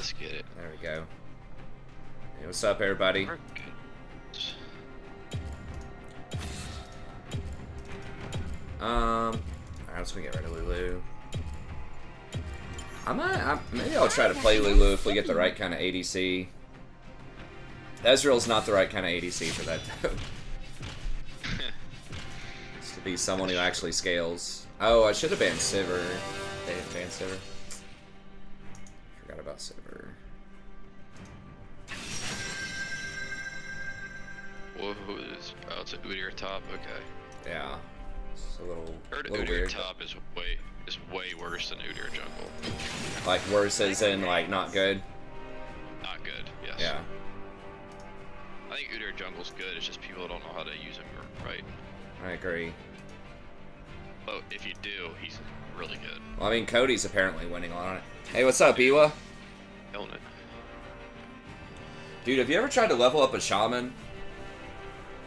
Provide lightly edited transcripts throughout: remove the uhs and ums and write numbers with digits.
Let's get it. There we go. Hey, what's up, everybody? We're good. Alright, let's get rid of Lulu. Maybe I'll try to play Lulu if we get the right kind of ADC. Ezreal's not the right kind of ADC for that, though. It's to be someone who actually scales. Oh, I should have banned Sivir. They didn't ban Sivir. Forgot about Sivir. Whoa, it's Udyr top. Okay. Yeah. It's a little Udyr weird. top is way worse than Udyr jungle. Like worse as in like not good? Not good, yes. Yeah. I think Udyr jungle's good, it's just people don't know how to use him right. I agree. But if you do, he's really good. Well, I mean, Cody's apparently winning on it. Hey, what's up, Iwa? Killing it. Dude, have you ever tried to level up a shaman?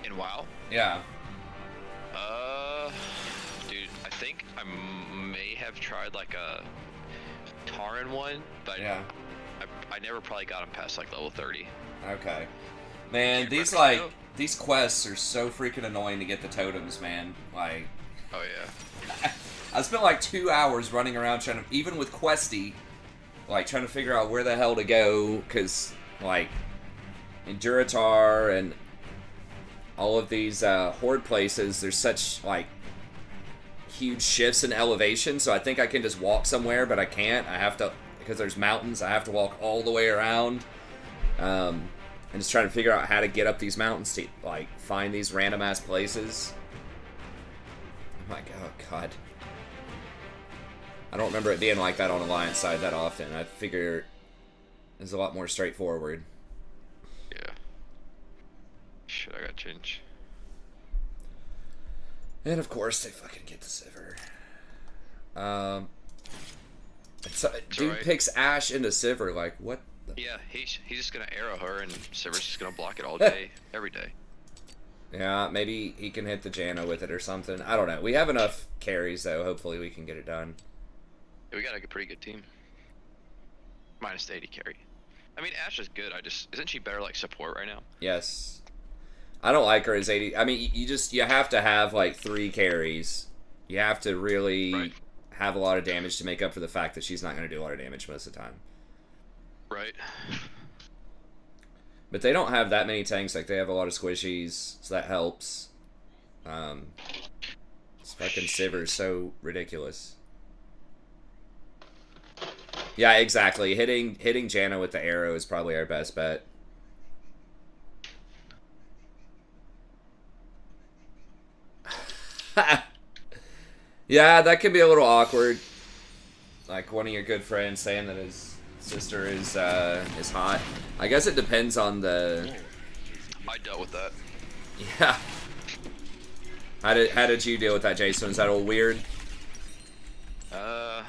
In WoW? Yeah. Dude, I think I may have tried like a Taran one, but Yeah. I never probably got him past like level 30. Okay. Man, these quests are so freaking annoying to get the totems, man. Like, Oh yeah. I spent like 2 hours running around trying to, even with Questy, like trying to figure out where the hell to go, because like in Durotar and all of these horde places, there's such like huge shifts in elevation, so I think I can just walk somewhere, but I can't. I have to, because there's mountains, I have to walk all the way around. And just trying to figure out how to get up these mountains to like find these random ass places. Oh my god. I don't remember it being like that on Alliance side that often. I figure it's a lot more straightforward. Yeah. Shit, I gotta change. And of course they fucking get the Sivir. Dude right. picks Ashe into Sivir, like what? Yeah, he's just gonna arrow her and Sivir's just gonna block it all day, every day. Yeah, maybe he can hit the Janna with it or something. I don't know. We have enough carries though. Hopefully we can get it done. Yeah, we got a pretty good team. Minus the 80 carry. I mean, Ashe is good. Isn't she better like support right now? Yes. I don't like her as 80. I mean, you have to have like 3 carries. You have to really have a lot of damage to make up for the fact that she's not going to do a lot of damage most of the time. Right. But they don't have that many tanks. Like, they have a lot of squishies, so that helps. This fucking Sivir is so ridiculous. Yeah, exactly. Hitting Janna with the arrow is probably our best bet. Yeah, that can be a little awkward. Like one of your good friends saying that his sister is hot. I guess it depends on the. I dealt with that. Yeah. How did you deal with that, Jason? Is that all weird? I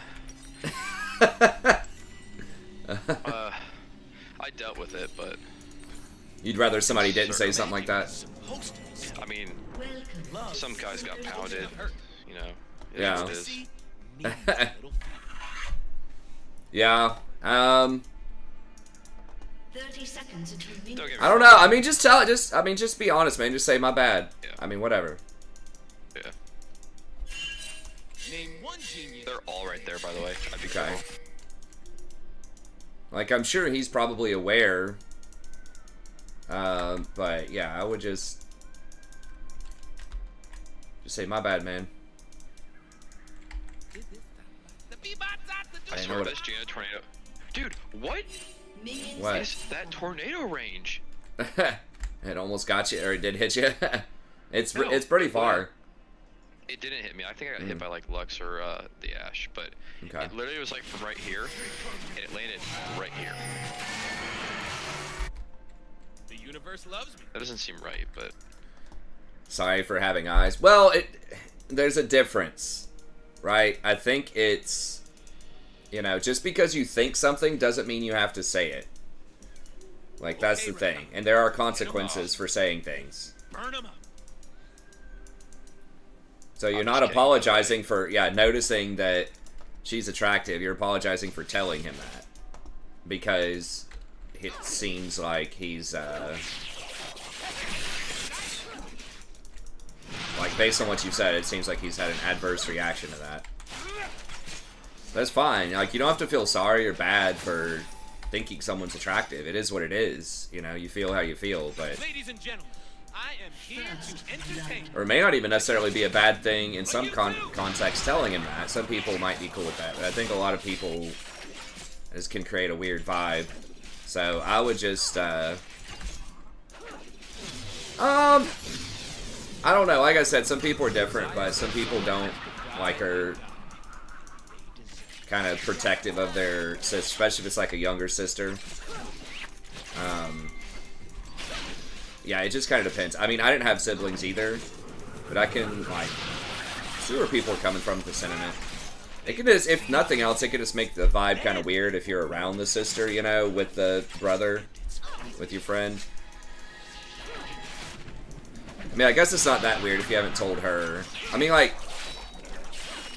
dealt with it, but You'd rather somebody didn't say something like that? I mean, some guys got pounded, you know. It Yeah. is what it is. Yeah. 30 seconds until Don't get me I don't wrong. know. I mean, just be honest, man. Just say my bad. Yeah. I mean, whatever. Yeah. Name one genius. They're all right there, by the way. I'd be Okay. careful. Like, I'm sure he's probably aware. But yeah, I would just say my bad, man. I I swear know this Janna tornado. Dude, what What? is that tornado range? It almost got you, or it did hit you. It's No, pretty far. It didn't hit me. I think I got hit by like Lux or the Ashe, but Okay. it literally was like from right here, and it landed right here. The universe loves me. That doesn't seem right, but Sorry for having eyes. Well, there's a difference, right? I think it's, just because you think something doesn't mean you have to say it. Like, that's the thing. And there are consequences for saying things. Burn 'em up. So you're I'm not just kidding. apologizing for, noticing that she's attractive. You're apologizing for telling him that. because it seems like he's, like, based on what you said, it seems like he's had an adverse reaction to that. That's fine. Like, you don't have to feel sorry or bad for thinking someone's attractive. It is what it is. You know, you feel how you feel, but... Ladies and gentlemen, I am here to entertain. Or it may not even necessarily be a bad thing in some context telling him that. Some people might be cool with that, but I think a lot of people just can create a weird vibe. So I would just, I don't know. Like I said, some people are different, but some people don't, like, are kind of protective of their sister, especially if it's like a younger sister. Yeah, it just kind of depends. I mean, I didn't have siblings either, but I can, like, see where people are coming from with the sentiment. It could just, if nothing else, it could just make the vibe kind of weird if you're around the sister, you know, with the brother, with your friend. I mean, I guess it's not that weird if you haven't told her. I mean, like,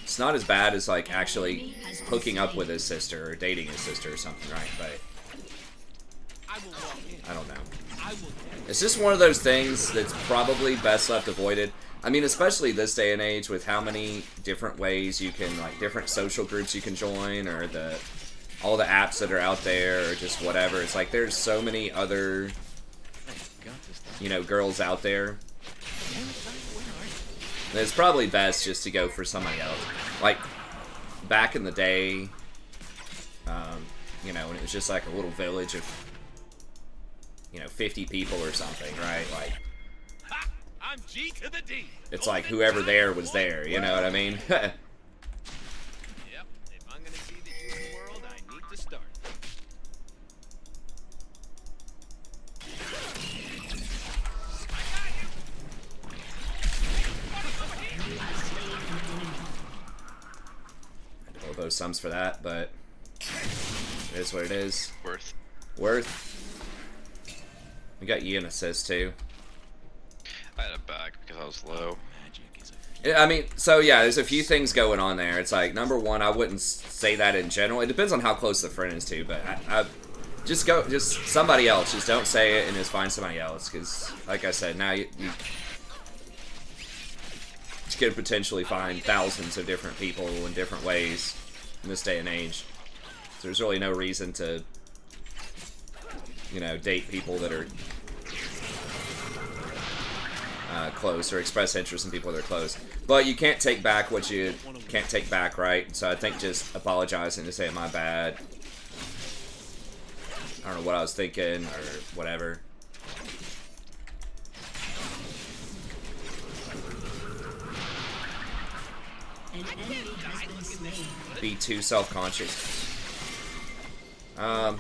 it's not as bad as, like, actually hooking up with his sister or dating his sister or something, right? But I don't know. It's just one of those things that's probably best left avoided. I mean, especially this day and age with how many different ways you can, like, different social groups you can join, or all the apps that are out there, or just whatever. It's like there's so many other, you know, girls out there. And it's probably best just to go for somebody else. Like, back in the day, you know, when it was just like a little village of, you know, 50 people or something, right? Like, I'm G to the D. it's like whoever there was there, you know what I mean? Yep. If I'm gonna see the human world, I need to start. I had to roll those sums for that, but it is what it is. Worth. We got you an assist too. I had a back because I was low. I mean, so yeah, there's a few things going on there. It's like, number one, I wouldn't say that in general. It depends on how close the friend is to, but I just somebody else. Just don't say it and just find somebody else, because, like I said, now you could potentially find thousands of different people in different ways in this day and age. So there's really no reason to, you know, date people that are close, or express interest in people that are close. But you can't take back what you can't take back, right? So I think just apologizing to say my bad. I don't know what I was thinking or whatever. An enemy has been slain. Be too self-conscious. Ally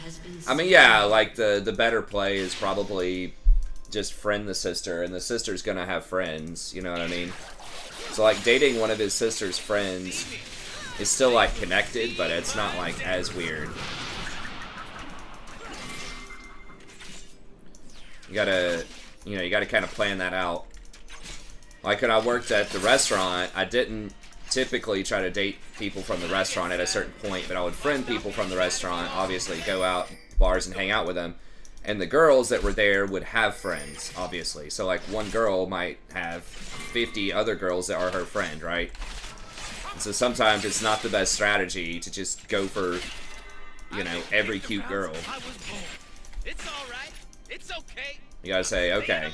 has been I mean, yeah, like the better play is probably just friend the sister, and the sister's gonna have friends, you know what I mean? So, like, dating one of his sister's friends is still, like, connected, but it's not, like, as weird. You gotta, you know, you gotta kind of plan that out. Like, when I worked at the restaurant, I didn't typically try to date people from the restaurant at a certain point, but I would friend people from the restaurant, obviously, go out bars and hang out with them. And the girls that were there would have friends, obviously. So, like, one girl might have 50 other girls that are her friend, right? And so sometimes it's not the best strategy to just go for, you know, every cute girl. It's all right. It's okay. You gotta say, okay,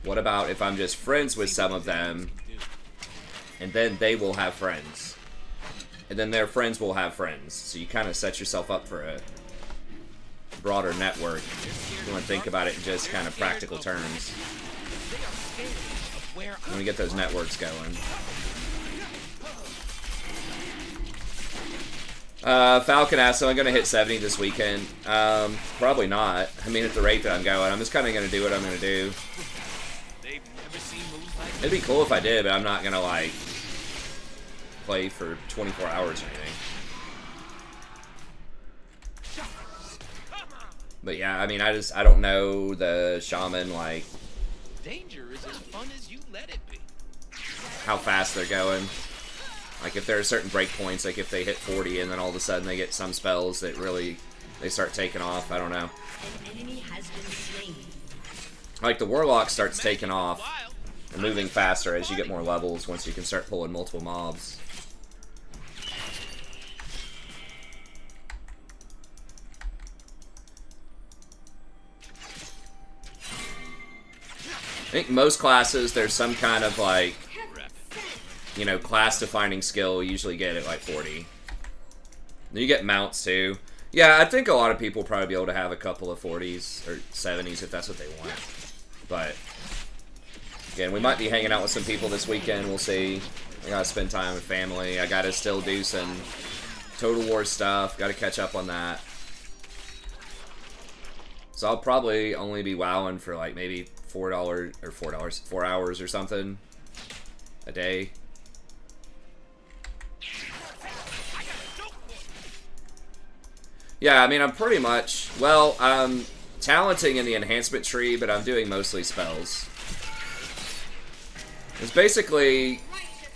what about if I'm just friends with some of them, and then they will have friends, and then their friends will have friends. So you kind of set yourself up for a broader network. If you want to think about it in just kind of practical terms. You want to get those networks going. Falcon asks, am I going to hit 70 this weekend? Probably not. I mean, at the rate that I'm going, I'm just kind of going to do what I'm going to do. It'd be cool if I did, but I'm not going to, like, play for 24 hours or anything. But yeah, I mean, I don't know the shaman, like, Danger is as fun as you let it be. how fast they're going. Like if there are certain breakpoints, like if they hit 40 and then all of a sudden they get some spells that really, they start taking off. I don't know. An enemy has been slain. Like the Warlock starts taking off and moving faster as you get more levels once you can start pulling multiple mobs. I think most classes, there's some kind of like, you know, class-defining skill. You usually get it like 40. You get mounts too. Yeah, I think a lot of people will probably be able to have a couple of 40s or 70s if that's what they want. But again, we might be hanging out with some people this weekend. We'll see. I gotta spend time with family. I gotta still do some Total War stuff. Gotta catch up on that. So I'll probably only be wowing for like maybe $4 or $4 hours or something a day. Yeah, I mean, I'm pretty much, well, I'm talenting in the enhancement tree, but I'm doing mostly spells. It's basically,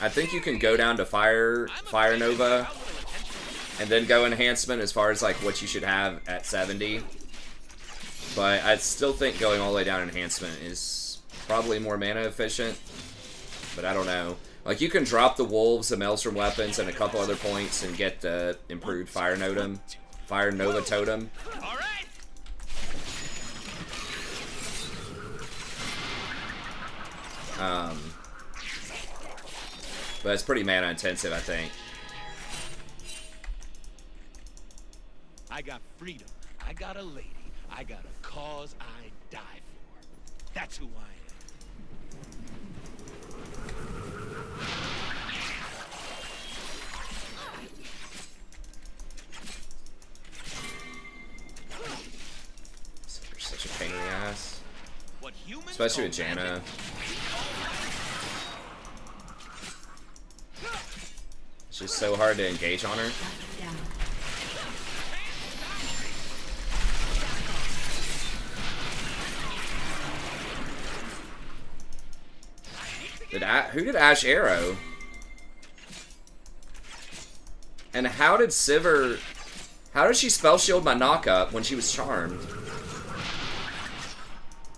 I think you can go down to Fire Nova and then go enhancement as far as like what you should have at 70. But I still think going all the way down enhancement is probably more mana efficient. But I don't know. Like you can drop the Wolves, the Maelstrom weapons, and a couple other points and get the improved Fire Nova Totem. All right. But it's pretty mana intensive, I think. I got freedom. I got a lady. I got a cause I die for. That's who I You're such a pain in the ass. am. What humans Especially with call Janna. magic. It's just so hard to engage on her. Down. Who did Ash arrow? And how did Sivir... How did she spell shield my knock-up when she was charmed?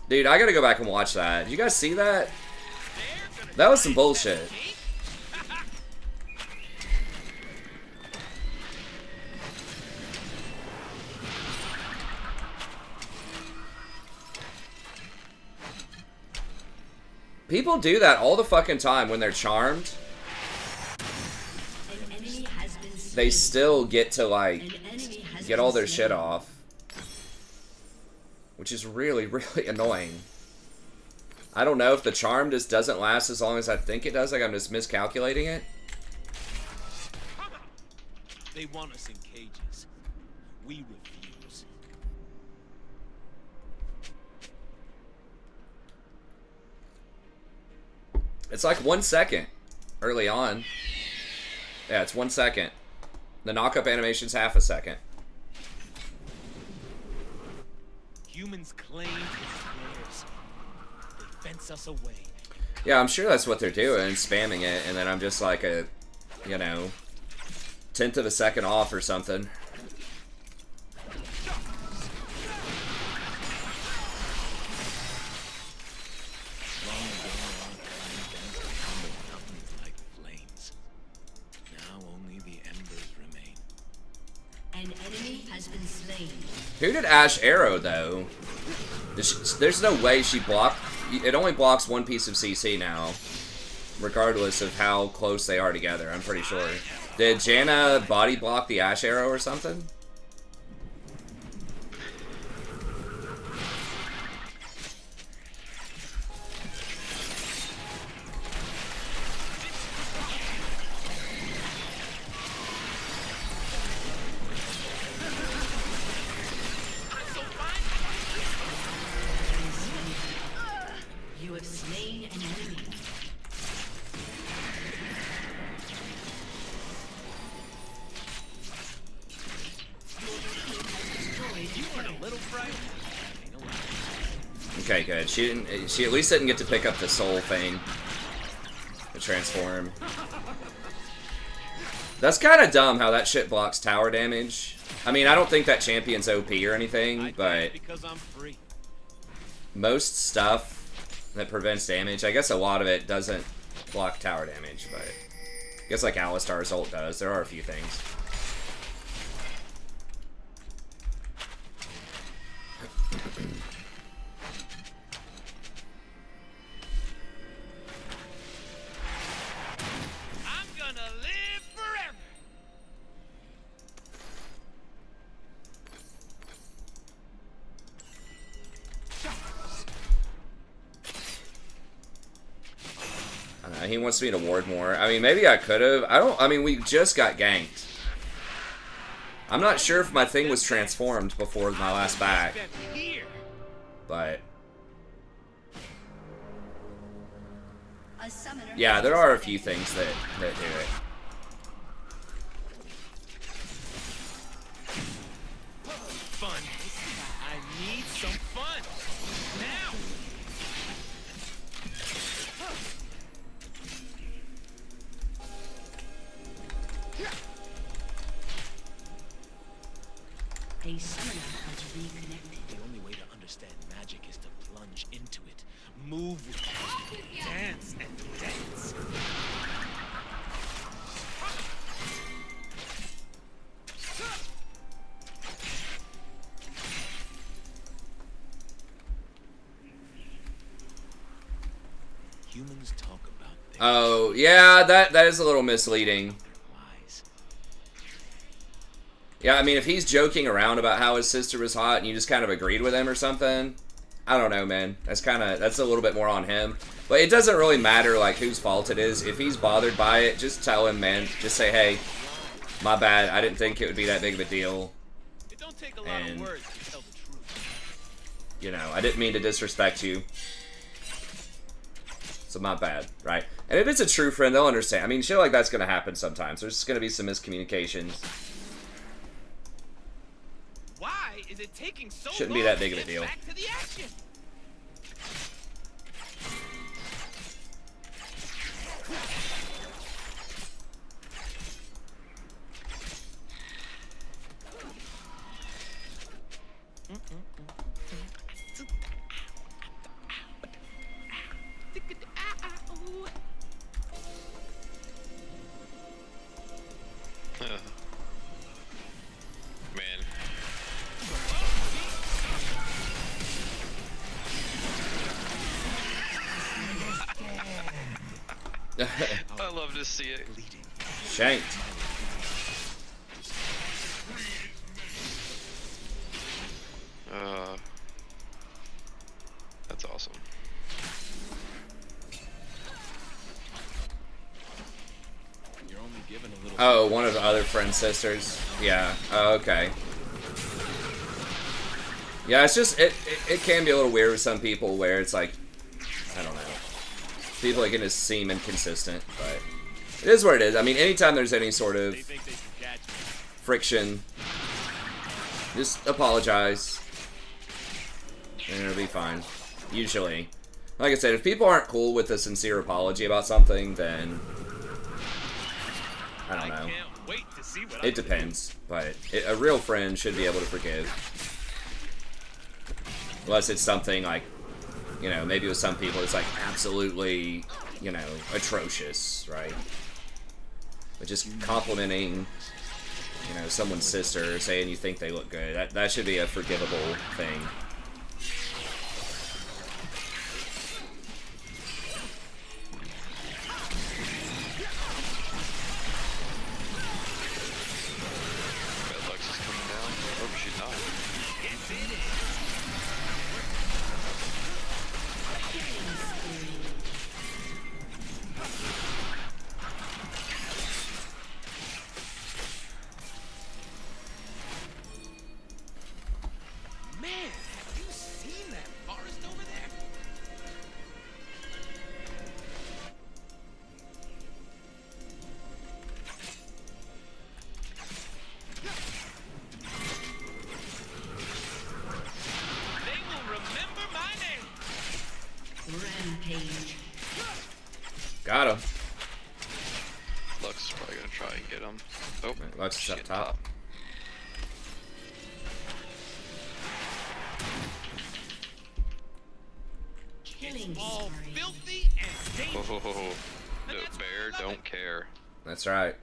Dude, I gotta go back and watch that. Did you guys see that? That was some bullshit. People do that all the fucking time when they're charmed. An enemy has been slain. They still get to, like, An enemy has get all been their shit slain. off. Which is really, really annoying. I don't know if the charm just doesn't last as long as I think it does. Like, I'm just miscalculating it. They want us in cages. We refuse. It's like 1 second early on. Yeah, it's 1 second. The knock-up animation's half a second. Humans claim it's theirs. They fence us away. Yeah, I'm sure that's what they're doing, spamming it, and then I'm just like a, you know, 1/10 of a second off or something. Like flames. Now only the embers remain. An enemy has been slain. Who did Ash arrow, though? There's no way she blocked... It only blocks one piece of CC now, regardless of how close they are together, I'm pretty sure. Did Janna body block the Ash arrow or something? You have slain an enemy. You weren't a little frightened. Okay, good. She didn't. She at least didn't get to pick up the soul thing. The transform. That's kind of dumb how that shit blocks tower damage. I mean, I don't think that champion's OP or anything, but because I'm free. most stuff that prevents damage, I guess a lot of it doesn't block tower damage, but I guess like Alistar's ult does. There are a few things. I'm gonna live forever. I don't know, he wants me to ward more. I mean, maybe I could have. I mean, we just got ganked. I'm not sure if my thing was transformed before my last back, but yeah, there are a few things that do it. Fun. I need some fun. Now. A summoner has reconnected. The only way to understand magic is to plunge into it. Move with it. Dance and dance. Humans talk about things. Oh, yeah, that is a little misleading. Wise. Yeah, I mean, if he's joking around about how his sister was hot and you just kind of agreed with him or something, I don't know, man. That's a little bit more on him. But it doesn't really matter, like, whose fault it is. If he's bothered by it, just tell him, man. Just say, hey, my bad. I didn't think it would be that big of a deal. It don't take a lot of words to tell the truth. You know, I didn't mean to disrespect you. So my bad, right? And if it's a true friend, they'll understand. I mean, shit like that's going to happen sometimes. There's going to be some miscommunications. Why is it taking so Shouldn't long be that to big of a get deal. back to the action? Man. I love to see it. Shanked. That's awesome. You're only given a little. Oh, one of the other friend's sisters. Yeah. Oh, okay. Yeah, it's just, it can be a little weird with some people where it's like, I don't know. People are going to seem inconsistent, but it is what it is. I mean, anytime there's any sort of They think they can catch me. friction, just apologize, and it'll be fine. Usually. Like I said, if people aren't cool with a sincere apology about something, then I don't know. Can't wait to see what I It depends, but a real friend should be able to forgive. Unless it's something like, you know, maybe with some people it's like absolutely, you know, atrocious, right? But just complimenting, you know, someone's sister, saying you think they look good, that should be a forgivable thing. Red Lux is coming down. Oh, she's not. Man, have you seen that forest over there? They will remember my name. Rampage. Got him. Lux is probably gonna try and get him. Lux is up top. Killing All spree. filthy and dangerous. Oh, And the that's bear why I love don't it. care. That's right.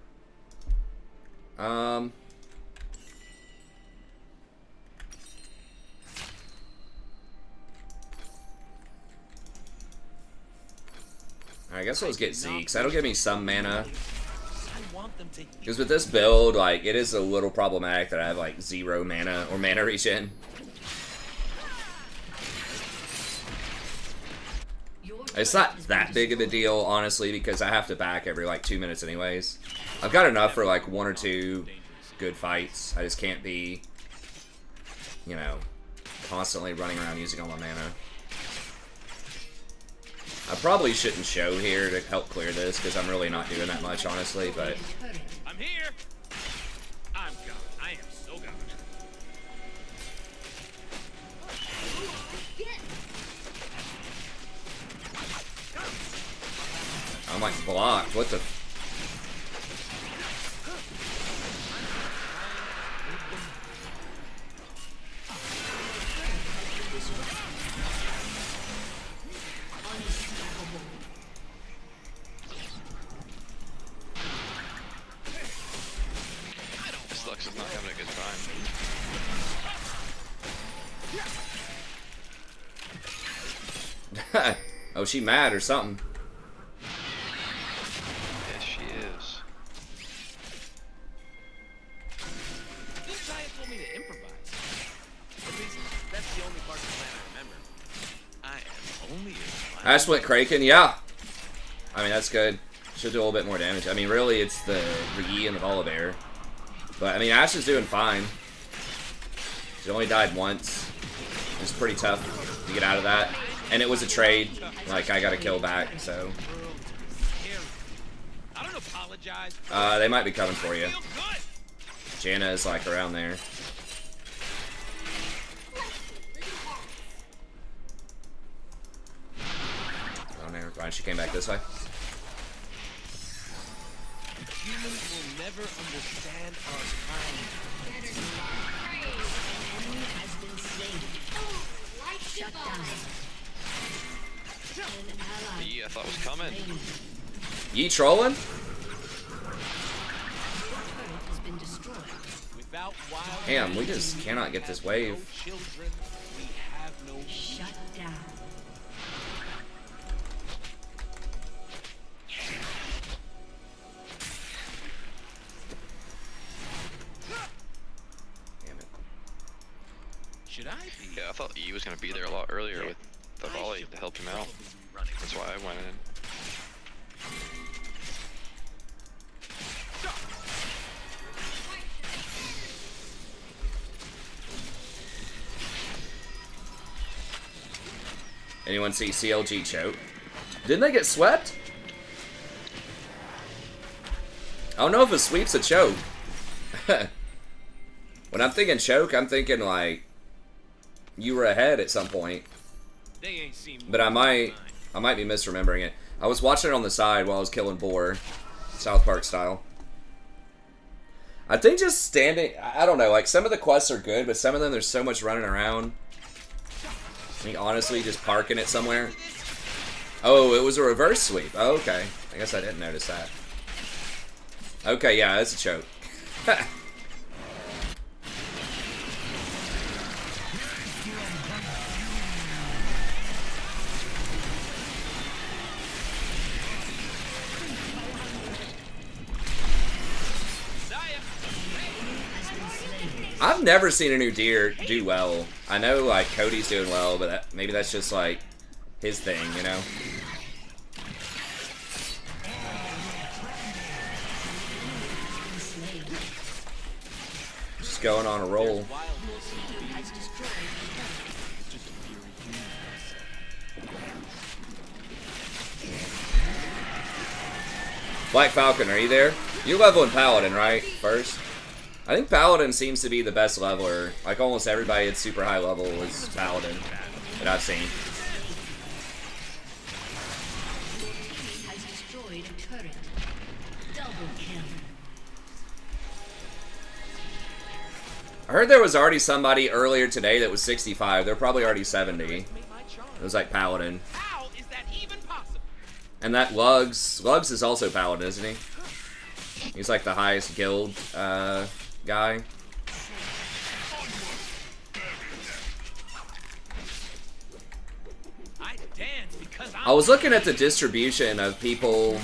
I guess let's get Zeke. That'll give me some mana. I want them to Because with this build, like, it is a little problematic that I have, like, 0 mana or mana regen. Your It's turret not has that been big of a destroyed. deal, honestly, because I have to back every, like, 2 minutes anyways. I've got enough for, like, 1 or 2 good fights. I just can't be, you know, constantly running around using all my mana. I probably shouldn't show here to help clear this, because I'm really not doing that much, honestly, but... Turret. I'm here. I'm gone. I am so gone. I'm, like, blocked. What the... This Lux is not having a good time. Oh, she mad or something. Yes, she is. This guy told me to improvise. At least that's the only part of the plan I remember. I am only a I split Kraken, yeah. I mean, that's good. Should do a little bit more damage. I mean, really, it's the Yi and the Volibear. But, I mean, Ash is doing fine. She only died once. It's pretty tough to get out of that. And it was a trade. Like, I got a kill back, so... I don't apologize. They might be coming for you. Feel good. Janna is, like, around there. Oh, never mind. She came back this way. Humans will never understand our kind. Enemy has been slain. Shut down. An ally Yeah, I thought was coming. slain. Yi trolling? Turret has been destroyed. Without wild Damn, we just cannot get this wave. no children, we have no Shut down. Damn it. Should I be? Yeah, I thought E was gonna be there a lot earlier with the volley to help him out. That's why I went in. Anyone see CLG choke? Didn't they get swept? I don't know if a sweep's a choke. When I'm thinking choke, I'm thinking like you were ahead at some point. They ain't seen But I might be misremembering it. I was watching it on the side while I was killing boar, South Park style. I think just standing, I don't know, like some of the quests are good, but some of them there's so much running around. I mean, honestly, just parking it somewhere. Oh, it was a reverse sweep. Oh, okay. I guess I didn't notice that. Okay, yeah, it's a choke. I've never seen a new deer do well. I know, like, Cody's doing well, but maybe that's just, like, his thing, you know? Just going on a roll. Black Falcon, are you there? You're leveling Paladin, right? First? I think Paladin seems to be the best leveler. Like, almost everybody at super high level is Paladin that I've seen. Has destroyed a turret. Double kill. heard there was already somebody earlier today that was 65. They're probably already 70. It was like Paladin. How is that even possible? And that Lugs is also Paladin, isn't he? He's like the highest guild guy. I was looking at the distribution of people.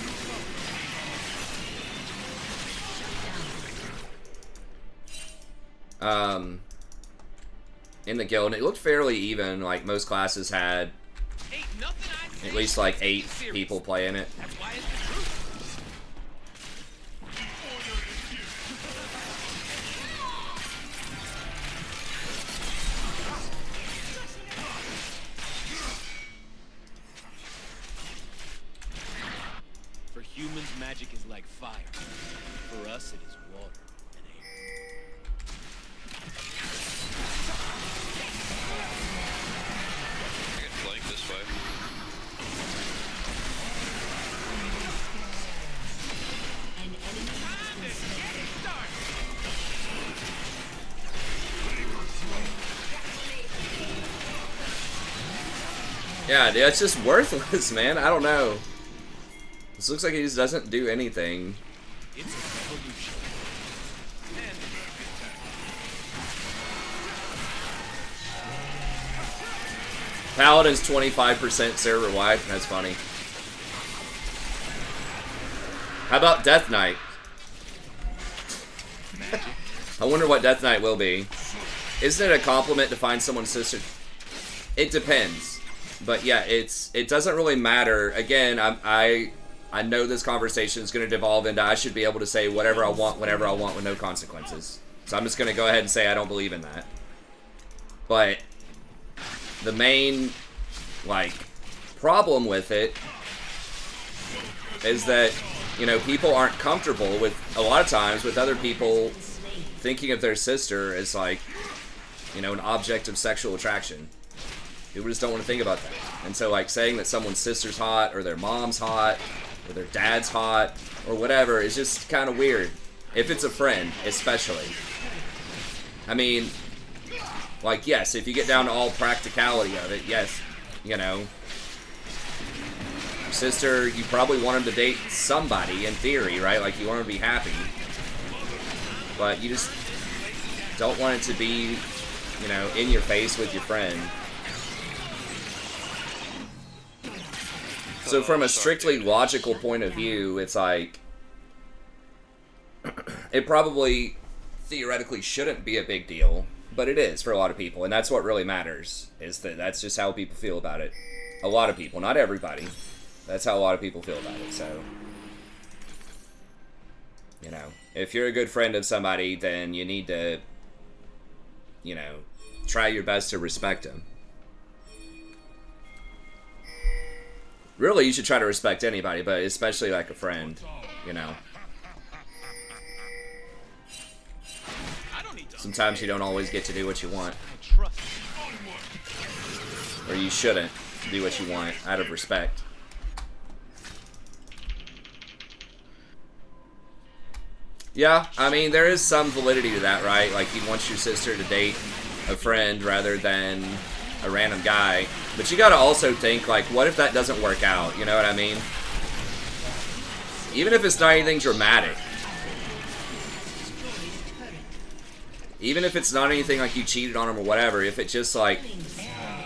In the guild, and it looked fairly even. Like most classes had at least like 8 people playing it. For humans, magic is like fire. For us, it is water and air. I can flank this way. An enemy has been slain. Yeah, dude, it's just worthless, man. I don't know. This looks like he just doesn't do anything. It's a revolution. Paladin's 25% server wide. That's funny. How about Death Knight? I wonder what Death Knight will be. Isn't it a compliment to find someone's sister? It depends. But yeah, it doesn't really matter. Again, I know this conversation is going to devolve into I should be able to say whatever I want, whenever I want, with no consequences. So I'm just going to go ahead and say I don't believe in that. But the main, like, problem with it is that, you know, people aren't comfortable with, a lot of times, with other people thinking of their sister as, like, you know, an object of sexual attraction. People just don't want to think about that. And so, like, saying that someone's sister's hot, or their mom's hot, or their dad's hot, or whatever, is just kind of weird. If it's a friend, especially. I mean, like, yes, if you get down to all practicality of it, yes, you know, your sister, you probably want him to date somebody, in theory, right? Like, you want him to be happy. But you just don't want it to be, you know, in your face with your friend. So from a strictly logical point of view, it's like, it probably theoretically shouldn't be a big deal, but it is for a lot of people, and that's what really matters, is that that's just how people feel about it. A lot of people, not everybody. That's how a lot of people feel about it, so, you know, if you're a good friend of somebody, then you need to, you know, try your best to respect them. Really, you should try to respect anybody, but especially like a friend, you know. Sometimes you don't always get to do what you want. Or you shouldn't do what you want out of respect. Yeah, I mean, there is some validity to that, right? Like, you want your sister to date a friend rather than a random guy. But you gotta also think, like, what if that doesn't work out? You know what I mean? Even if it's not anything dramatic. Even if it's not anything like you cheated on him or whatever, if it just, like,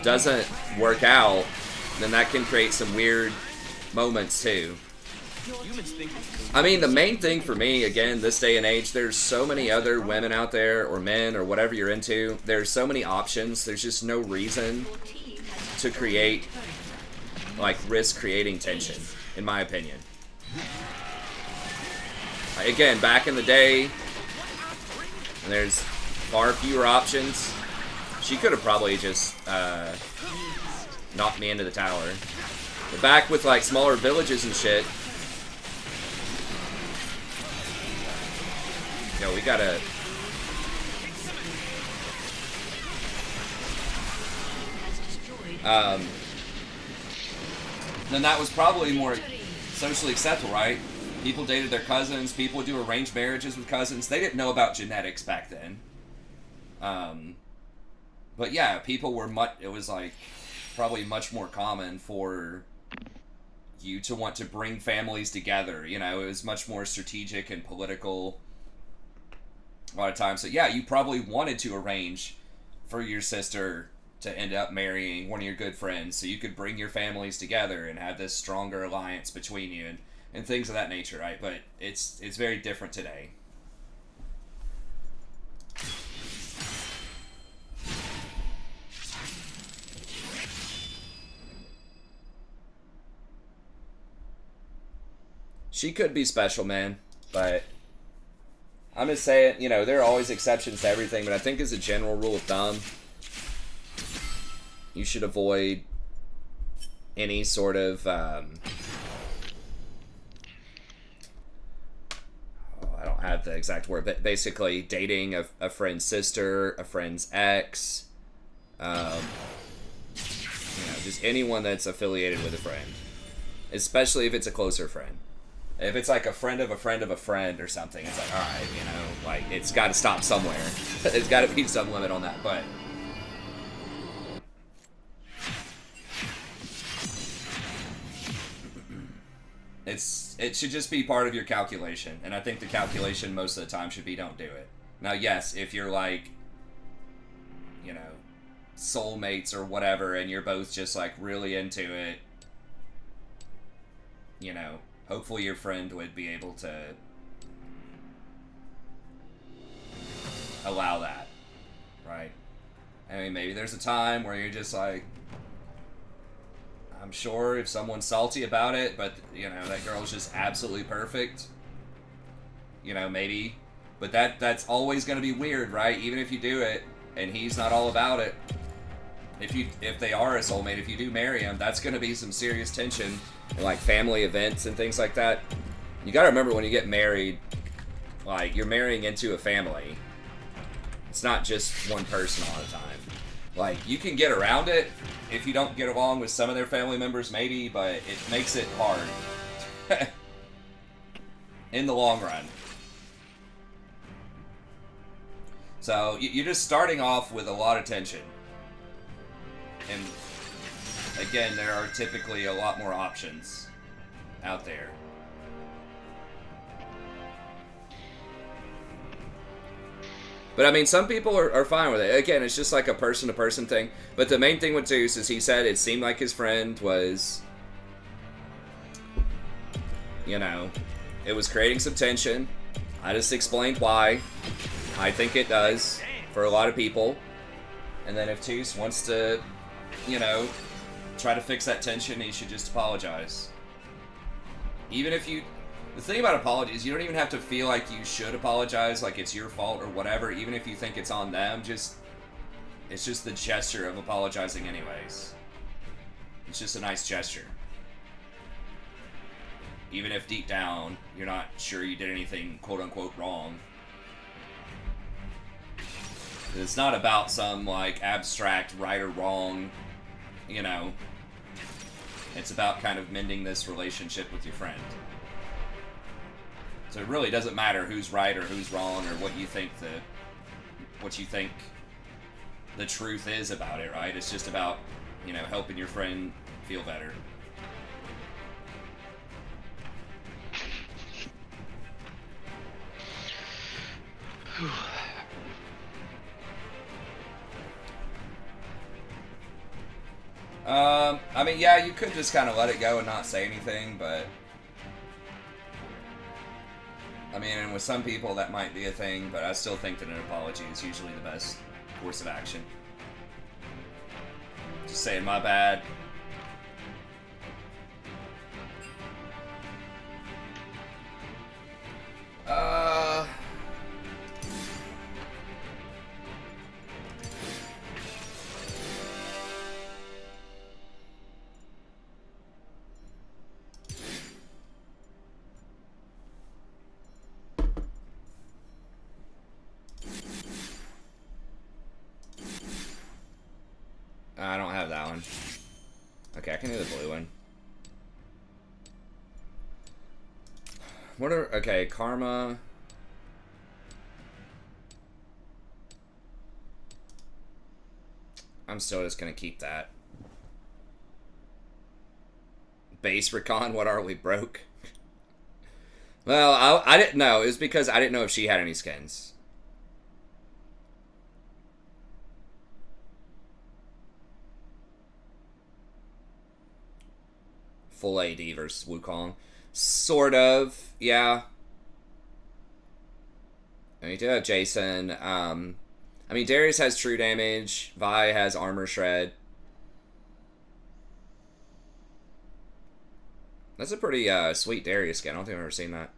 doesn't work out, then that can create some weird moments, too. I mean, the main thing for me, again, this day and age, there's so many other women out there, or men, or whatever you're into. There's so many options. There's just no reason to create, like, risk creating tension, in my opinion. Again, back in the day, there's far fewer options. She could have probably just knocked me into the tower. But back with, like, smaller villages and shit, yo, we gotta... then that was probably more socially acceptable, right? People dated their cousins, people would do arranged marriages with cousins. They didn't know about genetics back then. But yeah, people were it was like probably much more common for you to want to bring families together. You know, it was much more strategic and political a lot of times. So yeah, you probably wanted to arrange for your sister to end up marrying one of your good friends so you could bring your families together and have this stronger alliance between you and things of that nature, right? But it's very different today. She could be special, man, but I'm just saying, you know, there are always exceptions to everything, but I think as a general rule of thumb, you should avoid any sort of, I don't have the exact word, but basically dating a friend's sister, a friend's ex, you know, just anyone that's affiliated with a friend, especially if it's a closer friend. If it's like a friend of a friend of a friend or something, it's like, all right, you know, like, it's got to stop somewhere. There's got to be some limit on that, but it should just be part of your calculation, and I think the calculation most of the time should be don't do it. Now, yes, if you're like, you know, soulmates or whatever, and you're both just like really into it, you know, hopefully your friend would be able to allow that, right? I mean, maybe there's a time where you're just like, I'm sure if someone's salty about it, but, you know, that girl's just absolutely perfect, you know, maybe. But that's always going to be weird, right? Even if you do it, and he's not all about it. If they are a soulmate, if you do marry him, that's going to be some serious tension in, like, family events and things like that. You got to remember, when you get married, like, you're marrying into a family. It's not just one person all the time. Like, you can get around it if you don't get along with some of their family members, maybe, but it makes it hard in the long run. So you're just starting off with a lot of tension. And again, there are typically a lot more options out there. But I mean, some people are fine with it. Again, it's just like a person-to-person thing. But the main thing with Zeus is he said it seemed like his friend was, you know, it was creating some tension. I just explained why. I think it does for a lot of people. And then if Zeus wants to, you know, try to fix that tension, he should just apologize. Even if you... The thing about apologies, you don't even have to feel like you should apologize, like it's your fault or whatever, even if you think it's on them. It's just the gesture of apologizing anyways. It's just a nice gesture. Even if deep down, you're not sure you did anything quote-unquote wrong. It's not about some, like, abstract right or wrong, you know. It's about kind of mending this relationship with your friend. So it really doesn't matter who's right or who's wrong or what you think the truth is about it, right? It's just about, you know, helping your friend feel better. I mean, yeah, you could just kind of let it go and not say anything, but I mean, and with some people that might be a thing, but I still think that an apology is usually the best course of action. Just saying, my bad. I don't have that one. Okay, I can do the blue one. What are... Okay, Karma... I'm still just gonna keep that. Base Rakan, what are we, broke? Well, I didn't know. It was because I didn't know if she had any skins. Full AD versus Wukong. Sort of, yeah. And we do have Jason. I mean, Darius has true damage. Vi has armor shred. That's a pretty sweet Darius skin. I don't think I've ever seen that.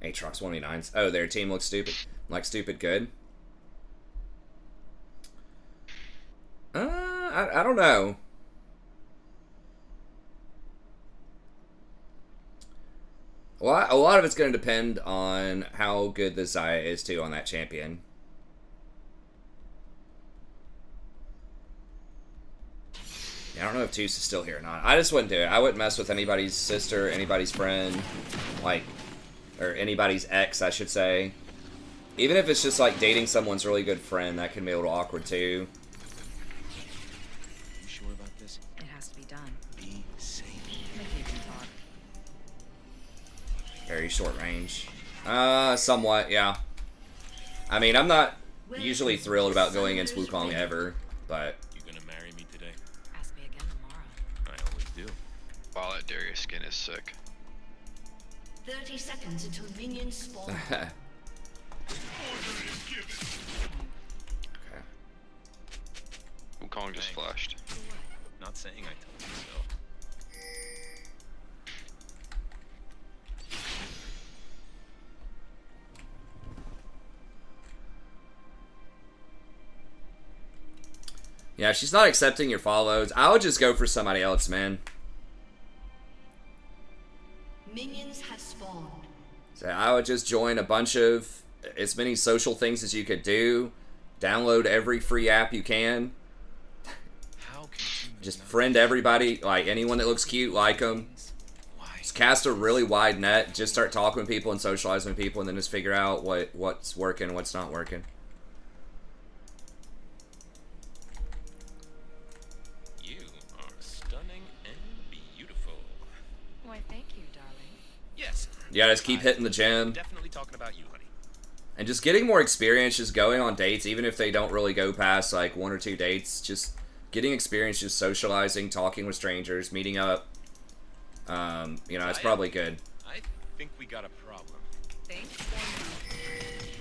Aatrox 1v9s. Oh, their team looks stupid. Like stupid good. I don't know. Well, a lot of it's going to depend on how good the Xayah is, too, on that champion. Yeah, I don't know if Tooth is still here or not. I just wouldn't do it. I wouldn't mess with anybody's sister, anybody's friend, like, or anybody's ex, I should say. Even if it's just, like, dating someone's really good friend, that can be a little awkward, too. You sure about this? It has to be done. Be safe. Maybe you can talk. Very short range. Somewhat, yeah. I mean, I'm not usually thrilled about going against Wukong ever, but... You gonna marry me today? Ask me again tomorrow. I always do. Wow, that Darius skin is sick. 30 seconds until minions spawn. Okay. Wukong just flashed. Not saying I told you so. Yeah, if she's not accepting your follows, I would just go for somebody else, man. Minions have spawned. So I would just join a bunch of as many social things as you could do. Download every free app you can. How can you Just friend everybody, like anyone that looks cute, like them. Why? Just cast a really wide net. Just start talking with people and socializing with people, and then just figure out what's working, what's not working. You are stunning and beautiful. Why, thank you, darling. Yes. Yeah, just keep hitting the gym. Definitely talking about you, honey. And just getting more experience, just going on dates, even if they don't really go past like 1 or 2 dates, just getting experience, just socializing, talking with strangers, meeting up. You know, it's probably good. I think we got a problem. Thanks.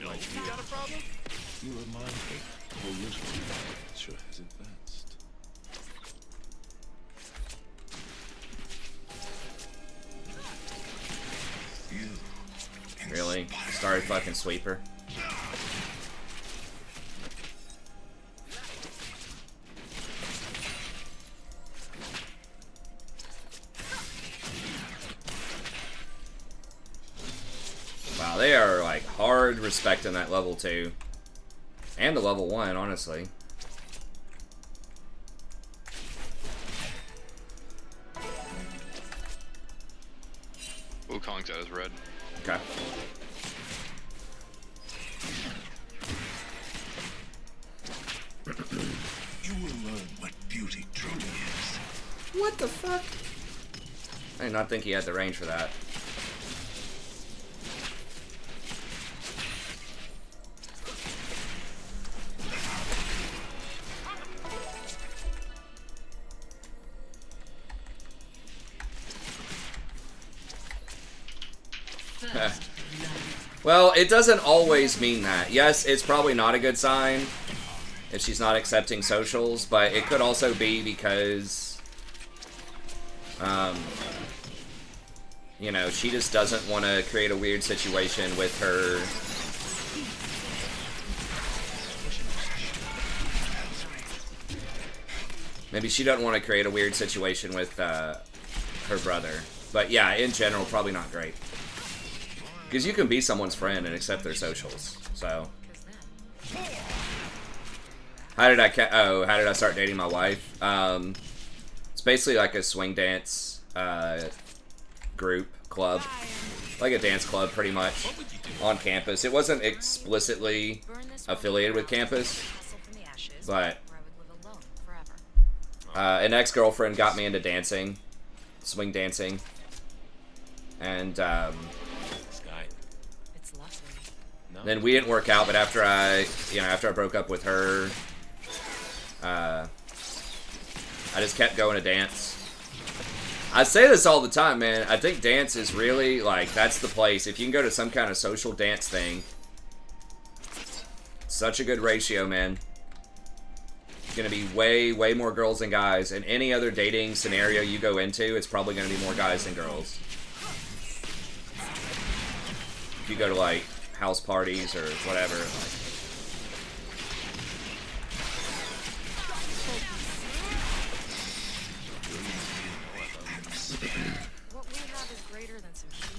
No, we got a problem? You remind me of a little sure has advanced. You Really? Started fucking sweeper. Wow, they are like hard respecting that level 2. And the level 1, honestly. Wukong's out his red. Okay. You will learn what beauty truly is. What the fuck? I did not think he had the range for that. Well, it doesn't always mean that. Yes, it's probably not a good sign if she's not accepting socials, but it could also be because, you know, she just doesn't want to create a weird situation with her. Maybe she doesn't want to create a weird situation with her brother. But yeah, in general, probably not great. Because you can be someone's friend and accept their socials, so. How did I start dating my wife? It's basically like a swing dance group, club. Like a dance club, pretty much, on campus. It wasn't explicitly affiliated with campus, but an ex-girlfriend got me into dancing, swing dancing, and then we didn't work out. But after I broke up with her, I just kept going to dance. I say this all the time, man. I think dance is really, like, that's the place. If you can go to some kind of social dance thing, such a good ratio, man. It's going to be way, way more girls than guys. In any other dating scenario you go into, it's probably going to be more guys than girls. If you go to, like, house parties or whatever, like, What we have is greater than some sheep.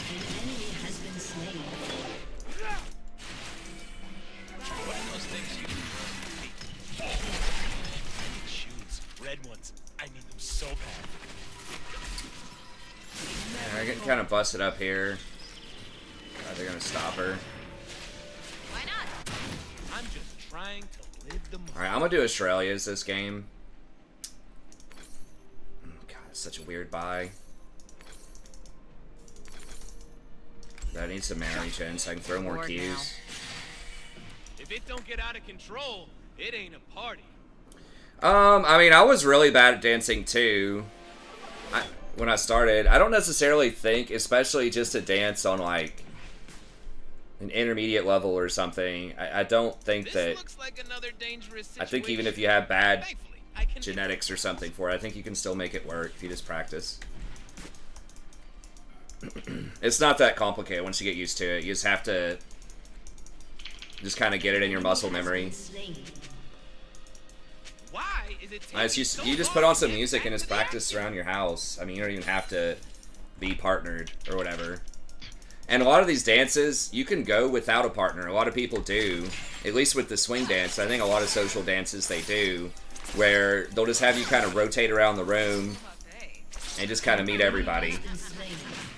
An enemy has been slain. What are those things you shoes? Red ones. I need them so bad. yeah, I'm getting kind of busted up here. They're going to stop her. Why not? I'm just trying to live the moment. Alright, I'm going to do Australia's this game. God, it's such a weird buy. I need some mana regen so I can throw more Bored Qs. now. If it don't get out of control, it ain't a party. I mean, I was really bad at dancing too. When I started, I don't necessarily think, especially just to dance on like an intermediate level or something. I don't think This that. looks like another dangerous I situation. think even if you have bad Thankfully, I can genetics or something for it, I think you can still make it work if you just practice. It's not that complicated once you get used to it. You just have to just kind of get it in your muscle memory. Slain. Why is it taking You so just long put on to some get music back and just to the practice action? around your house. I mean, you don't even have to be partnered or whatever. And a lot of these dances, you can go without a partner. A lot of people do. At least with the swing dance. I think a lot of social dances they do. Where they'll just have you kind of rotate around the room and just kind of meet everybody.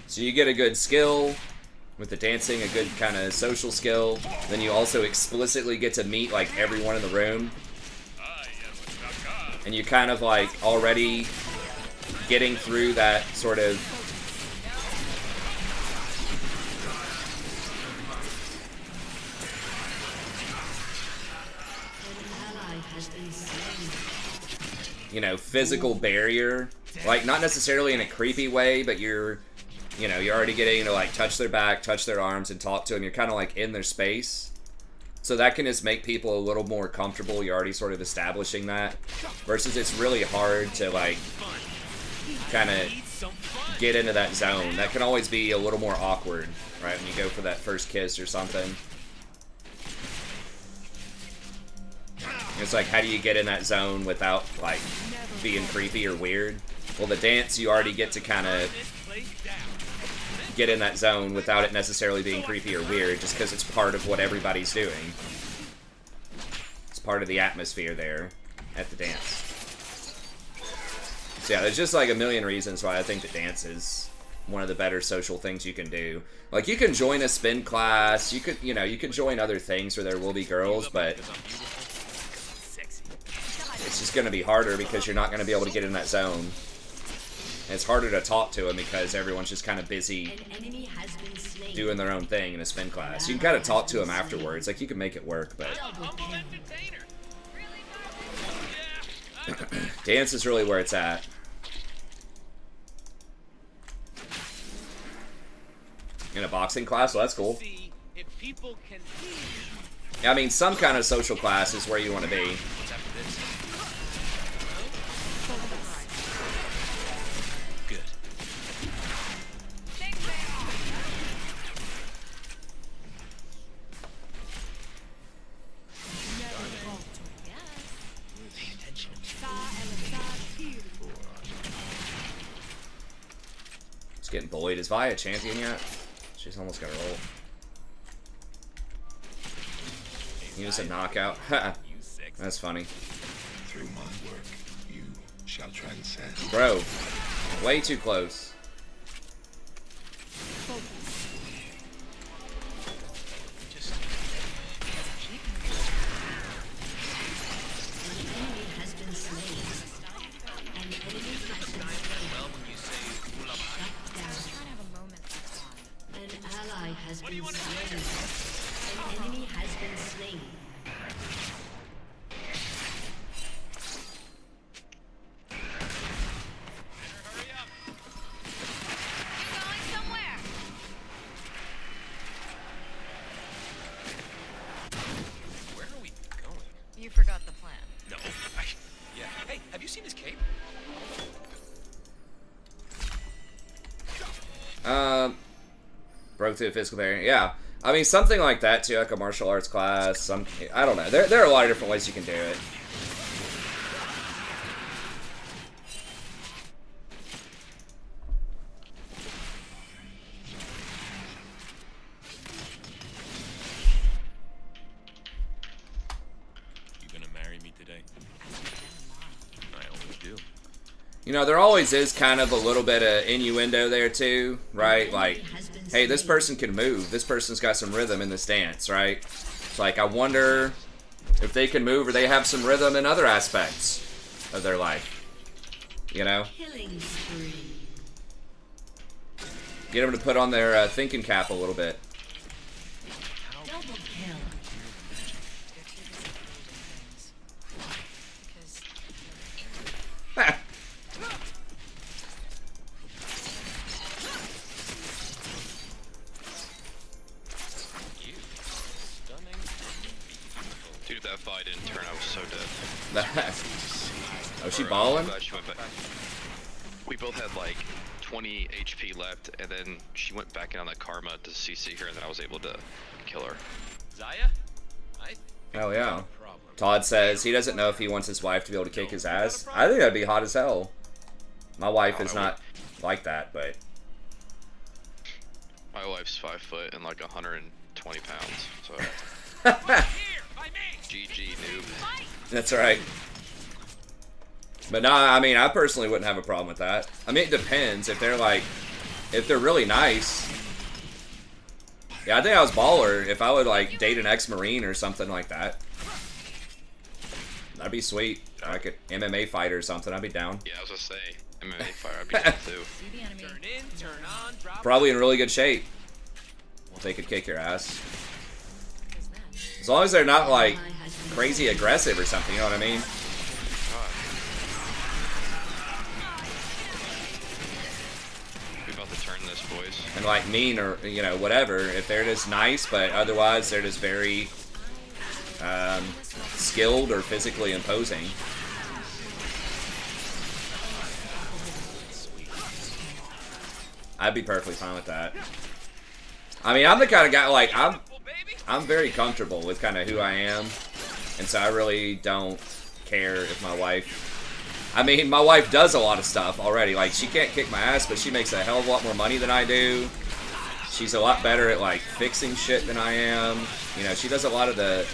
So you get a good skill with the dancing, a good kind of social skill. Then you also explicitly get to meet like everyone in the room. And you kind of like already getting through that sort of physical barrier. Like, not necessarily in a creepy way, but you're already getting to, like, touch their back, touch their arms, and talk to them. You're kind of, like, in their space. So that can just make people a little more comfortable. You're already sort of establishing that. Versus it's really hard to, like, kind of get into that zone. That can always be a little more awkward, right? When you go for that first kiss or something. It's like, how do you get in that zone without, like, being creepy or weird? Well, the dance, you already get to kind of get in that zone without it necessarily being creepy or weird, just because it's part of what everybody's doing. It's part of the atmosphere there at the dance. So yeah, there's just like a million reasons why I think the dance is one of the better social things you can do. Like, you can join a spin class, you could join other things where there will be girls, but it's just going to be harder because you're not going to be able to get in that zone. And it's harder to talk to them because everyone's just kind of busy An enemy has been slain. doing their own thing in a spin class. You can kind of talk to them afterwards. Like, you can make it work, but Humble entertainer. Yeah, dance is really where it's at. In a boxing class? Well, that's cool. see if people can I mean, some kind of social class is where you want to be. what's after this. Good. It's getting bullied. Is Vi a champion yet? She's almost got a roll. He was a knockout. You sexy. That's funny. Through my work, you shall transcend. Bro, way too close. Just An enemy has been slain. An enemy has been slain. well when you say pull up. Shut down. Just trying to have a moment for fun. An ally has What do you been want to slain. say? An enemy has been slain. Hurry up. You going somewhere? Where are we going? You forgot the plan. No. Yeah. Hey, have you seen his cape? Broke through the physical barrier. Yeah. I mean, something like that too, like a martial arts class. I don't know. There are a lot of different ways you can do it. You gonna marry me today? I always do. You know, there always is kind of a little bit of innuendo there too, right? Like, hey, this person can move. This person's got some rhythm in this dance, right? It's like, I wonder if they can move or they have some rhythm in other aspects of their life. You know? Killing spree. Get them to put on their thinking cap a little bit. Double kill. You're too busy building things. Because You. Stunning. Dude, if that fight didn't turn, I was so dead. Oh, she Or, balling? I'm glad she went back. We both had like 20 HP left, and then she went back in on that karma to CC her, and then I was able to kill her. Zaya? I think Oh, we yeah. got a problem. Todd says he doesn't know if he wants his wife to be able to kick his ass. I think that'd be hot as hell. My wife is not like that, but My wife's 5 foot and like 120 pounds, so Here, by me. GG noob. that's right. But no, I mean, I personally wouldn't have a problem with that. I mean, it depends. If they're like, if they're really nice. Yeah, I think I was baller if I would like date an ex-Marine or something like that. That'd be sweet. Like an MMA fighter or something. I'd be down. Yeah, I was gonna say MMA fighter. I'd be down too. see the enemy. Turn in, turn on, drop. Probably in really good shape. If they could kick your ass. Who's that? As long as they're not like crazy aggressive or something, you know what I mean? We about to turn this, boys. And like mean or, you know, whatever. If they're just nice, but otherwise they're just very skilled or physically imposing. I'd be perfectly fine with that. I mean, I'm the kind of guy, like, I'm very comfortable with kind of who I am. And so I really don't care if my wife... I mean, my wife does a lot of stuff already. Like, she can't kick my ass, but she makes a hell of a lot more money than I do. She's a lot better at, like, fixing shit than I am. You know, she does a lot of the...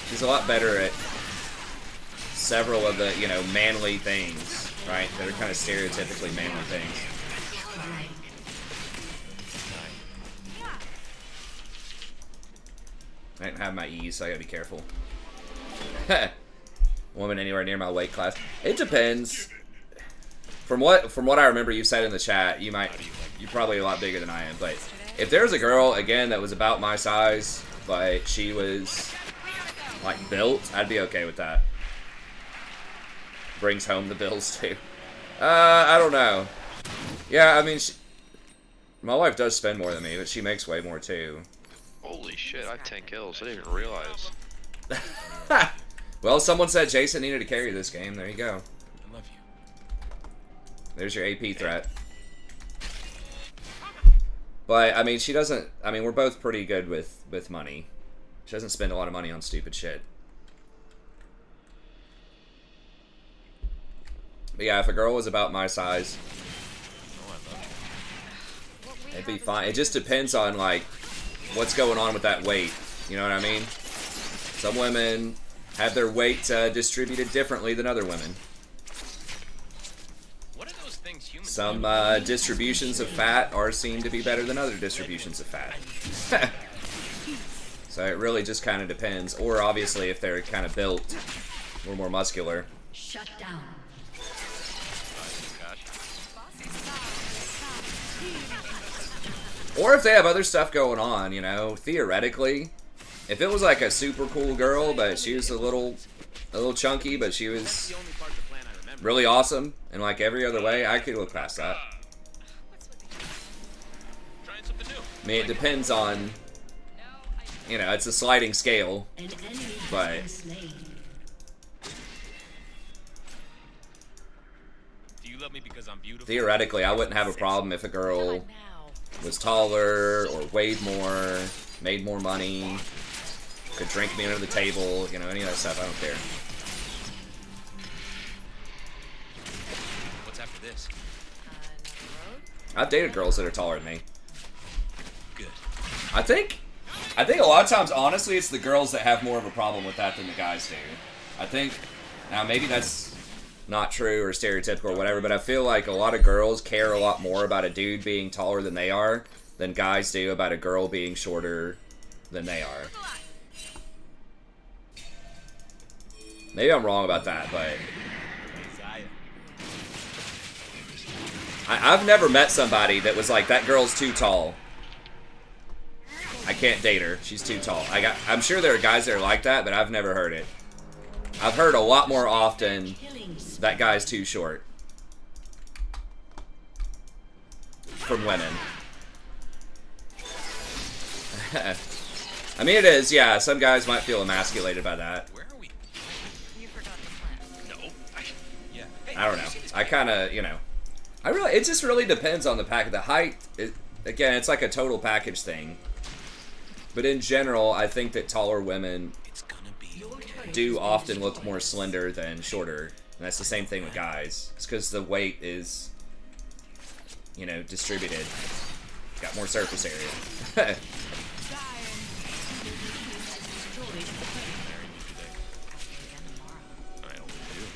She's a lot better at several of the, you know, manly things, right? That are kind of stereotypically manly things. I didn't have my E's, so I gotta be careful. Woman anywhere near my weight class. It depends. From what I remember you said in the chat, you're probably a lot bigger than I am, but if there was a girl, again, that was about my size, but she was, like, built, I'd be okay with that. Brings home the bills, too. I don't know. Yeah, I mean, my wife does spend more than me, but she makes way more, too. Holy shit, I have 10 kills. I didn't even realize. Well, someone said Jason needed to carry this game. There you go. I love you. There's your AP threat. But, I mean, she doesn't... I mean, we're both pretty good with money. She doesn't spend a lot of money on stupid shit. But yeah, if a girl was about my size, Oh, I love you. What we it'd be have is fine. It just depends on, like, what's going on with that weight. You know what I mean? Some women have their weight distributed differently than other women. What are those things humans Some distributions of fat are seen to be better than other distributions of fat. So it really just kind of depends. Or obviously if they're kind of built or more muscular. Shut down. Or if they have other stuff going on, you know, theoretically. If it was like a super cool girl, but she was a little chunky, but she was the only part of the plan I remember. really awesome in like every other way, I could look past that. Trying something new. I mean, it depends on, you know, it's a sliding scale. An enemy has But- been slain. Do you love me because I'm beautiful? Theoretically, I wouldn't have a problem if a girl Now. was taller or weighed more, made more money, could drink me under the table, you know, any of that stuff, I don't care. What's after this? Another road? I've dated girls that are taller than me. Good. I think a lot of times, honestly, it's the girls that have more of a problem with that than the guys do. I think, now maybe that's not true or stereotypical or whatever, but I feel like a lot of girls care a lot more about a dude being taller than they are than guys do about a girl being shorter than they are. Maybe I'm wrong about that, but Isaiah. I've never met somebody that was like, that girl's too tall. I can't date her. She's too tall. I'm sure there are guys that are like that, but I've never heard it. I've heard a lot more often, Killing spree. that guy's too short. From women. I mean, it is, yeah. Some guys might feel emasculated by that. Where are we? You forgot the plan. No. Yeah. Hey, I don't you know. see this I kind of, you know. It just really depends on the pack. The height, again, it's like a total package thing. But in general, I think that taller women It's gonna be okay. do often look more slender than shorter. And that's the same thing with guys. It's because the weight is, you know, distributed. Got more surface area. Again tomorrow. I always do.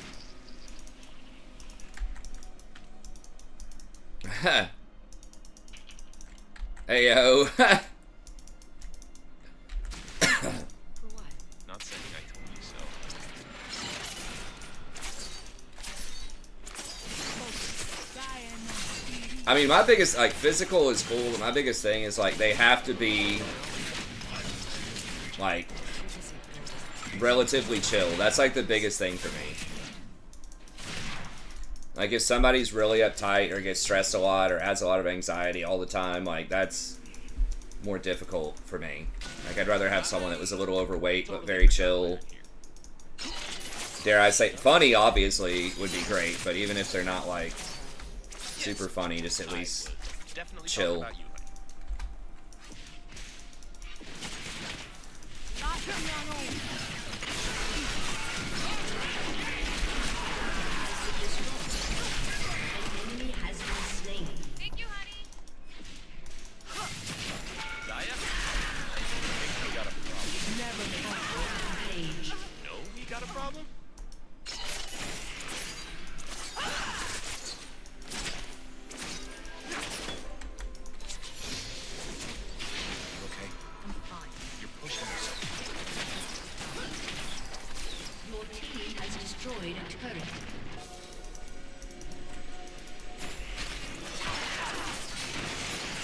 Hey, yo. For what? Not saying I told you so. I mean, my biggest, like, physical is cool, but my biggest thing is, like, they have to be, like, relatively chill. That's, like, the biggest thing for me. Like, if somebody's really uptight or gets stressed a lot or has a lot of anxiety all the time, like, that's more difficult for me. Like, I'd rather have someone that was a little overweight but very chill. Dare I say, funny, obviously, would be great, but even if they're not, like, super funny, just at least Definitely chill. About you, honey. An enemy has been slain. Thank you, honey. Zaya? I think we got a problem. Never fought or engage. No, we got a problem? You okay? I'm fine. You're pushing yourself. Your team has destroyed a turret.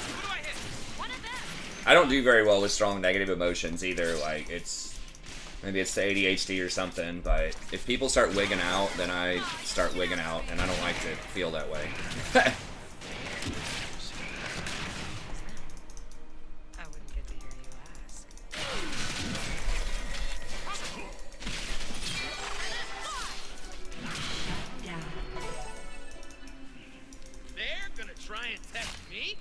Who do I hit? One of them. I don't do very well with strong negative emotions either. Like, maybe it's the ADHD or something, but if people start wigging out, then I start wigging out, and I don't like to feel that way. I wouldn't get to hear you ask. Down. They're gonna try and test me?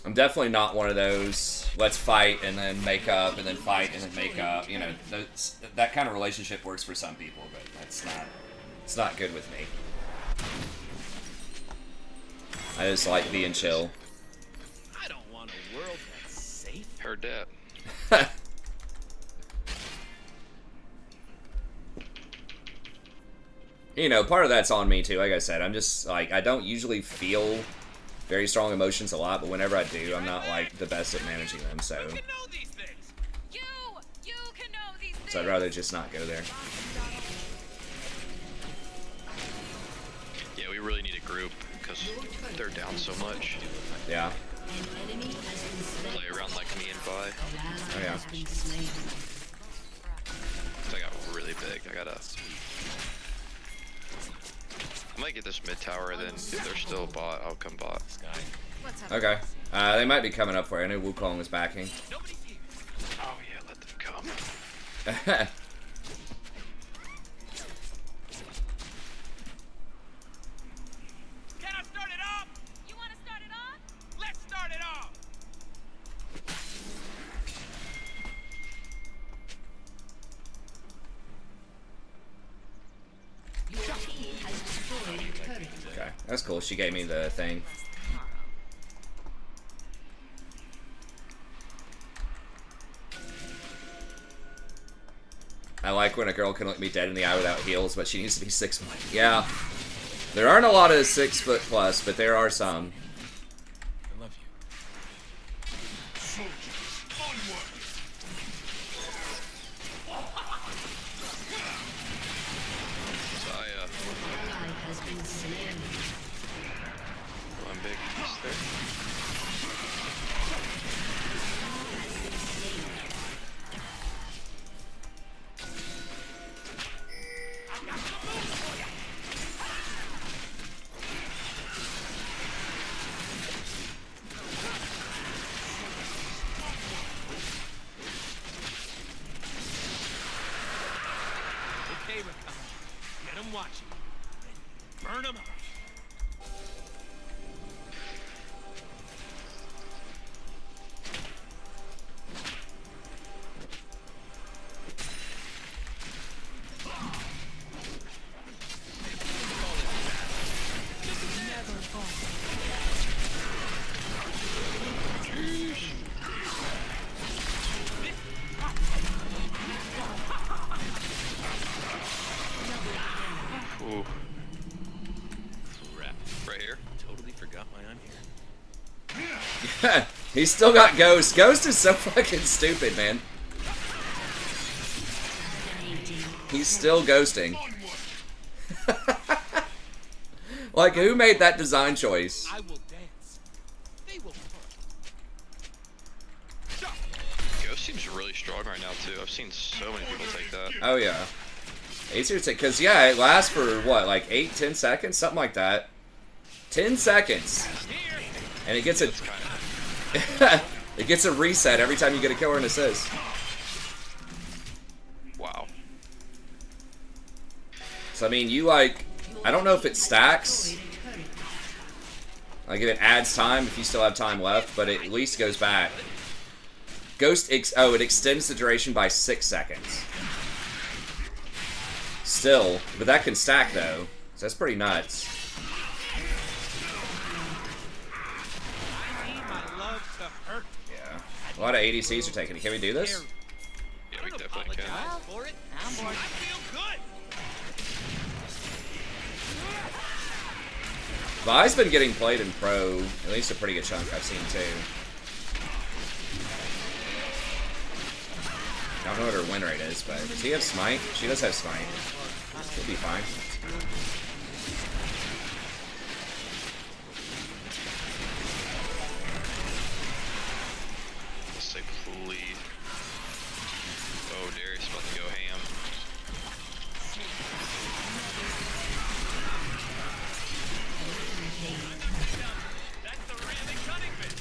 I'm definitely not one of those, let's fight and then make up, and then fight and then make up. You know, that kind of relationship works for some people, but it's not good with me. I just like being chill. I don't want a world that's safe. Heard that. You know, part of that's on me too. Like I said, I'm just like, I don't usually feel very strong emotions a lot, but whenever I do, I'm not like the best at managing them. So, You can know these things. You can know these things. I'd rather just not go there. Yeah, we really need a group because they're down so much. Yeah. An enemy has been slain. Play around like me and Vi. An ally Oh, yeah. has been slain. I got really big. I might get this mid tower, then if they're still bot, I'll come bot. What's up? Okay. They might be coming up for you. I know Wukong is backing. Nobody's here. Oh yeah, let them come. Can I start it off? You want to start it off? Let's start it off. Your team has destroyed a turret. Okay, that's cool. She gave me the thing. Tomorrow. I like when a girl can look me dead in the eye without heels, but she needs to be 6'1". Yeah. There aren't a lot of 6 foot plus, but there are some. I love you. So Ally has been slain. I'm big piece there. Okay, Rakan. Get them watching. Burn them up. Ooh, Crap. right here. Totally forgot why I'm here. He's still got Ghost. Ghost is so fucking stupid, man. He's still ghosting. Like, who made that design choice? I will dance. They will fight. Ghost seems really strong right now too. I've seen so many people take that. Oh, yeah. Easier to take, because, yeah, it lasts for, what, like 8-10 seconds? Something like that. 10 seconds. And it gets a... It's kind of it gets a reset every time you get a kill or an assist. wow. So, I mean, you, like... I don't know if it stacks. Like, if it adds time, if you still have time left, but it at least goes back. Ghost... oh, it extends the duration by 6 seconds. Still, but that can stack, though. So that's pretty nuts. I need my love to hurt. Yeah. A lot of ADCs are taking it. Can we do this? Yeah, we definitely can. Apologize for it. I'm bored. I feel good. Vi's been getting played in pro, at least a pretty good chunk I've seen, too. I don't know what her win rate is, but does he have smite? She does have smite. She'll be fine. Let's say please. Oh, Darius about to go ham. That's the really cunning bit.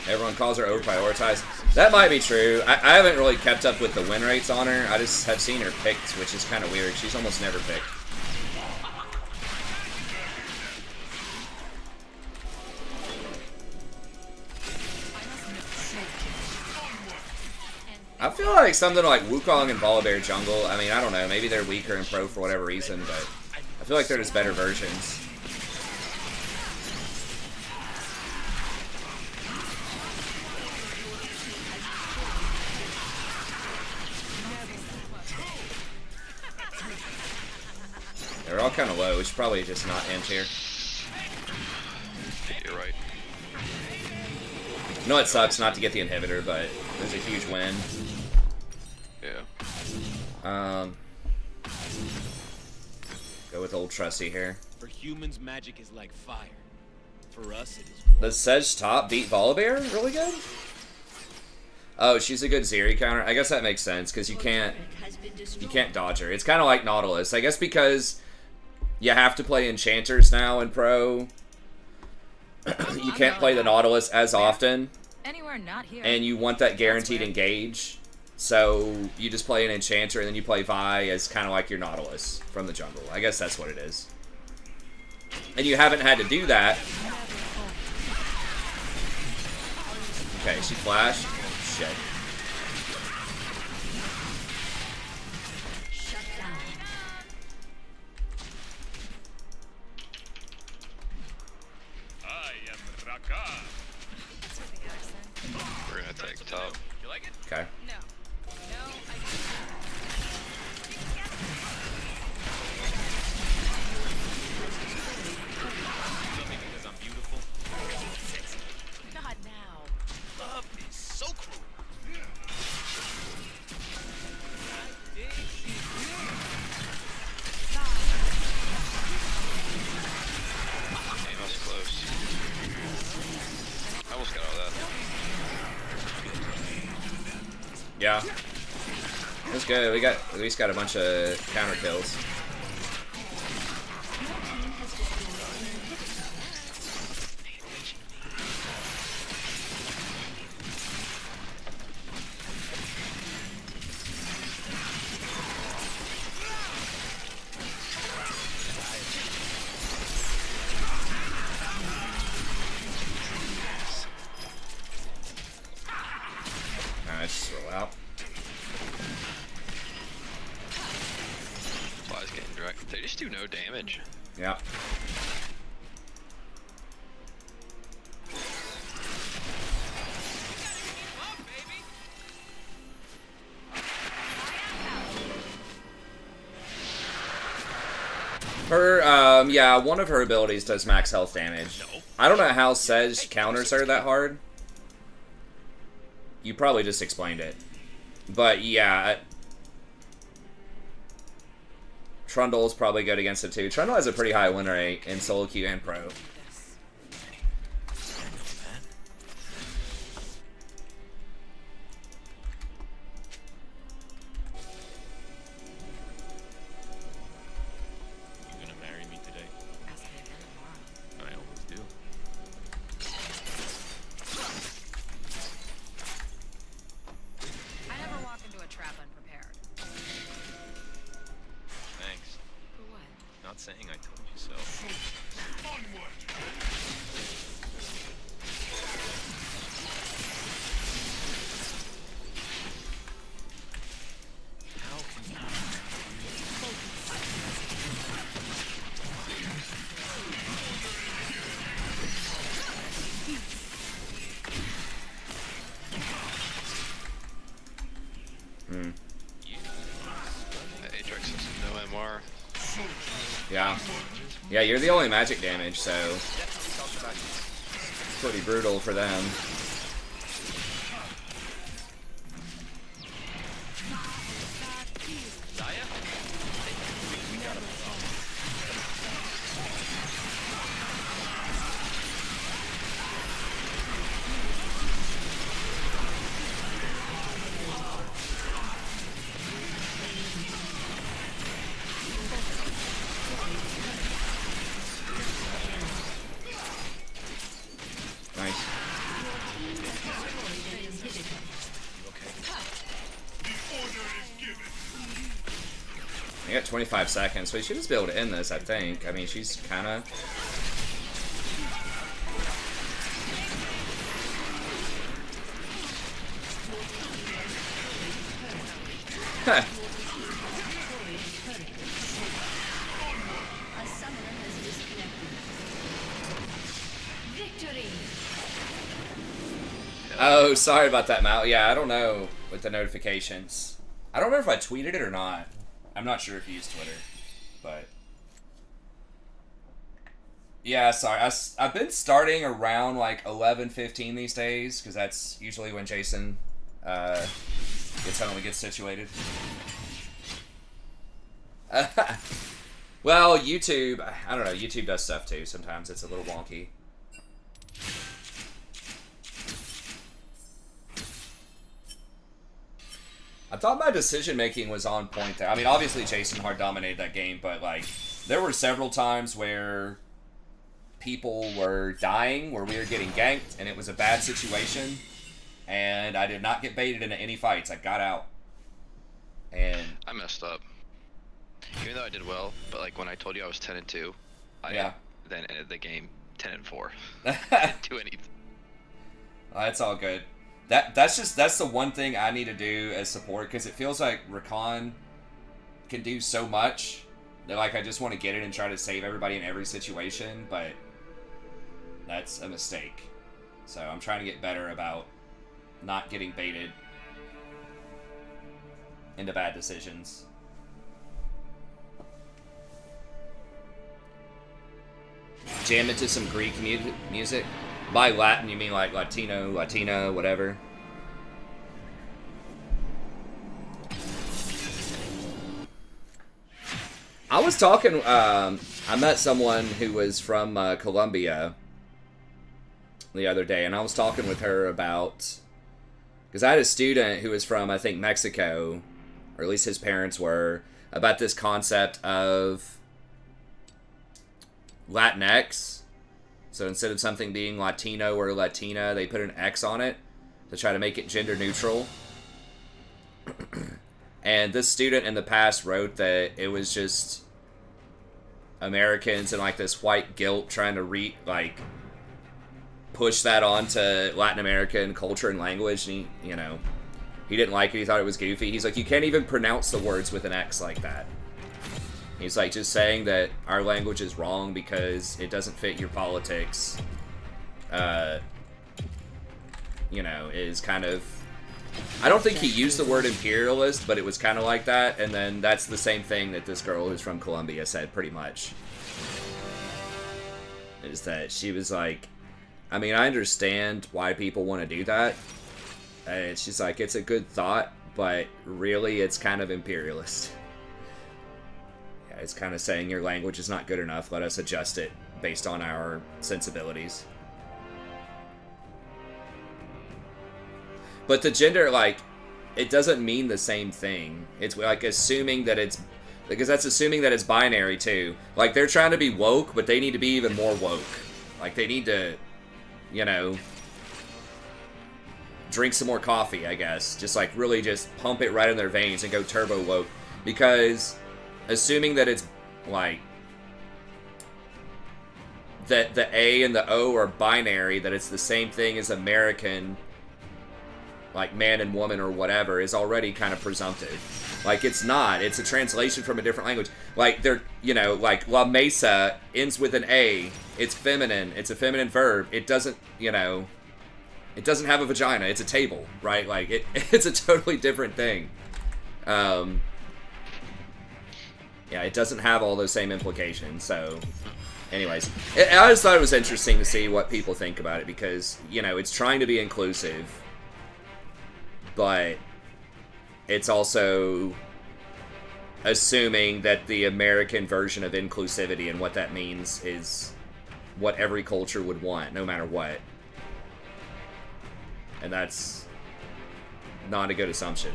Everyone calls her over-prioritized. That might be true. I haven't really kept up with the win rates on her. I just have seen her picked, which is kind of weird. She's almost never picked. I feel like something like Wukong and Volibear jungle, I mean, I don't know. Maybe they're weaker in pro for whatever reason, but I feel like they're just better versions. kind of low. We should probably just not end here. You're right. I know it sucks not to get the inhibitor, but there's a huge win. Yeah. Go with old trusty here. For humans, magic is like fire. For us, it is. Does Sedge top beat Volibear really good? Oh, she's a good Zeri counter. I guess that makes sense because you can't dodge her. It's kind of like Nautilus. I guess because you have to play enchanters now in Pro. You can't play the Nautilus as often, Anywhere not here. and you want that guaranteed engage. So you just play an enchanter and then you play Vi as kind of like your Nautilus from the jungle. I guess that's what it is. And you haven't had to do that. Okay, she flashed. Shit. Shut down. I am Rakan. We're gonna take top. You like it? Okay. No. No, I Love me because I'm beautiful. Sexy. not now. Love is so cruel. Damn, that was close. I almost got all that. Yeah. That's good. We got at least got a bunch of counter kills. Alright, just roll out. Fly's getting direct. They just do no damage. Yeah. Her, yeah, one of her abilities does max health damage. I don't know how Sedge counters her that hard. You probably just explained it. But, yeah. Trundle's probably good against it, too. Trundle has a pretty high win rate in solo queue and pro. You gonna marry me today? Ask me again tomorrow. I always do. I never walk into a trap unprepared. Thanks. For what? Not saying I told you so. How can you? Atrix has no MR. Yeah. Yeah, you're the only magic damage, so it's pretty brutal for them. Nice. I got 25 seconds, so we should just be able to end this, I think. I mean, she's kind of... Huh. A summoner has disconnected. Victory! Oh, sorry about that, Mal. Yeah, I don't know with the notifications. I don't remember if I tweeted it or not. I'm not sure if you use Twitter, but Yeah, sorry. I've been starting around like 11:15 these days because that's usually when Jason gets home and gets situated. Well, YouTube, I don't know. YouTube does stuff too. Sometimes it's a little wonky. I thought my decision making was on point there. I mean, obviously Jason hard dominated that game, but like there were several times where people were dying, where we were getting ganked, and it was a bad situation, and I did not get baited into any fights. I got out, and I messed up. Even though I did well, but like when I told you I was 10-2, I then ended the game 10-4. Didn't do anything. That's all good. That's the one thing I need to do as support, because it feels like Rakan can do so much that like I just want to get it and try to save everybody in every situation, but that's a mistake. So I'm trying to get better about not getting baited into bad decisions. Jam into some Greek music. By Latin, you mean like Latino, Latina, whatever? I was talking, I met someone who was from Colombia the other day, and I was talking with her about, because I had a student who was from, I think, Mexico, or at least his parents were, about this concept of Latinx. So instead of something being Latino or Latina, they put an X on it to try to make it gender neutral. And this student in the past wrote that it was just Americans and like this white guilt trying to push that onto Latin American culture and language. And he didn't like it. He thought it was goofy. He's like, you can't even pronounce the words with an X like that. He's like, just saying that our language is wrong because it doesn't fit your politics, is kind of... I don't think he used the word imperialist, but it was kind of like that, and then that's the same thing that this girl who's from Colombia said, pretty much. Is that she was like, I mean, I understand why people want to do that, and she's like, it's a good thought, but really it's kind of imperialist. It's kind of saying your language is not good enough. Let us adjust it based on our sensibilities. But the gender, like, it doesn't mean the same thing. It's like assuming that it's... Because that's assuming that it's binary, too. Like, they're trying to be woke, but they need to be even more woke. Like, they need to, drink some more coffee, I guess. Just, like, really just pump it right in their veins and go turbo woke. Because... assuming that it's, like, that the A and the O are binary, that it's the same thing as American, like, man and woman or whatever, is already kind of presumptive. Like, it's not. It's a translation from a different language. Like, they're, like, La Mesa ends with an A. It's feminine. It's a feminine verb. It doesn't, it doesn't have a vagina. It's a table, right? Like, it's a totally different thing. Yeah, it doesn't have all those same implications, so... Anyways, I just thought it was interesting to see what people think about it, because, it's trying to be inclusive, but it's also assuming that the American version of inclusivity and what that means is what every culture would want, no matter what. And that's not a good assumption.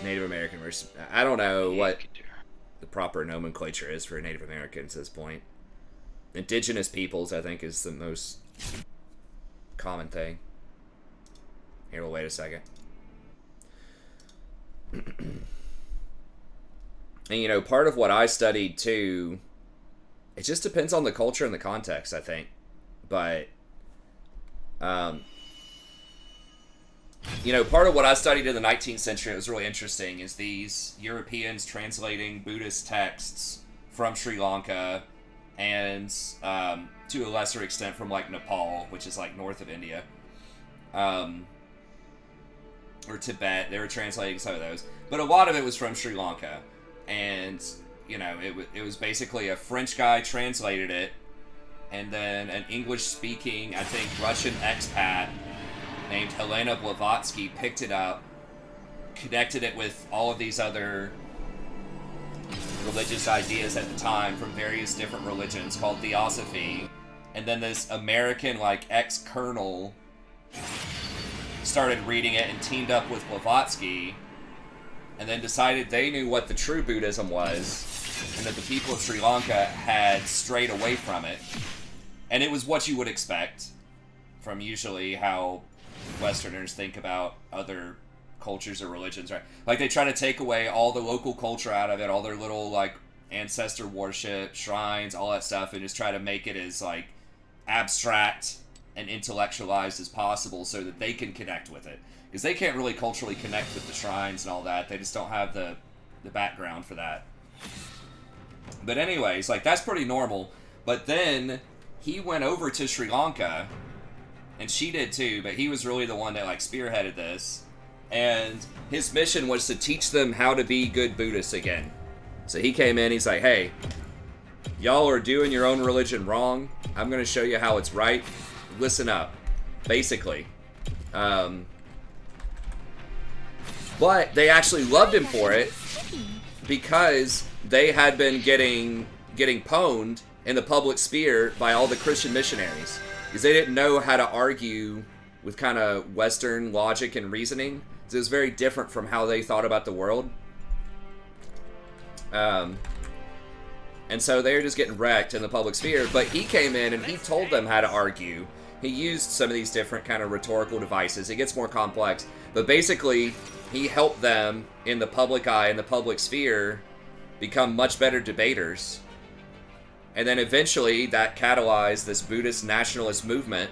Native American versus... I don't know what the proper nomenclature is for Native Americans at this point. Indigenous peoples, I think, is the most common thing. Here, we'll wait a second. And, part of what I studied, too, it just depends on the culture and the context, I think. But... part of what I studied in the 19th century that was really interesting is these Europeans translating Buddhist texts from Sri Lanka and, to a lesser extent, from, like, Nepal, which is, like, north of India. or Tibet. They were translating some of those, but a lot of it was from Sri Lanka, and you know, it was basically a French guy translated it, and then an English-speaking, I think, Russian expat named Helena Blavatsky picked it up, connected it with all of these other religious ideas at the time from various different religions called Theosophy, and then this American, like, ex-colonel started reading it and teamed up with Blavatsky, and then decided they knew what the true Buddhism was, and that the people of Sri Lanka had strayed away from it. And it was what you would expect from usually how Westerners think about other cultures or religions, right? Like, they try to take away all the local culture out of it, all their little, like, ancestor worship, shrines, all that stuff, and just try to make it as, like, abstract and intellectualized as possible so that they can connect with it. Because they can't really culturally connect with the shrines and all that. They just don't have the background for that. But anyways, like, that's pretty normal. But then he went over to Sri Lanka, and she did too, but he was really the one that, like, spearheaded this. And his mission was to teach them how to be good Buddhists again. So he came in, he's like, hey, y'all are doing your own religion wrong. I'm going to show you how it's right. Listen up, basically. But they actually loved him for it because they had been getting pwned in the public sphere by all the Christian missionaries. Because they didn't know how to argue with kind of Western logic and reasoning. So it was very different from how they thought about the world. And so they were just getting wrecked in the public sphere. But he came in and he told them how to argue. He used some of these different kind of rhetorical devices. It gets more complex. But basically, he helped them in the public eye, in the public sphere, become much better debaters. And then eventually that catalyzed this Buddhist nationalist movement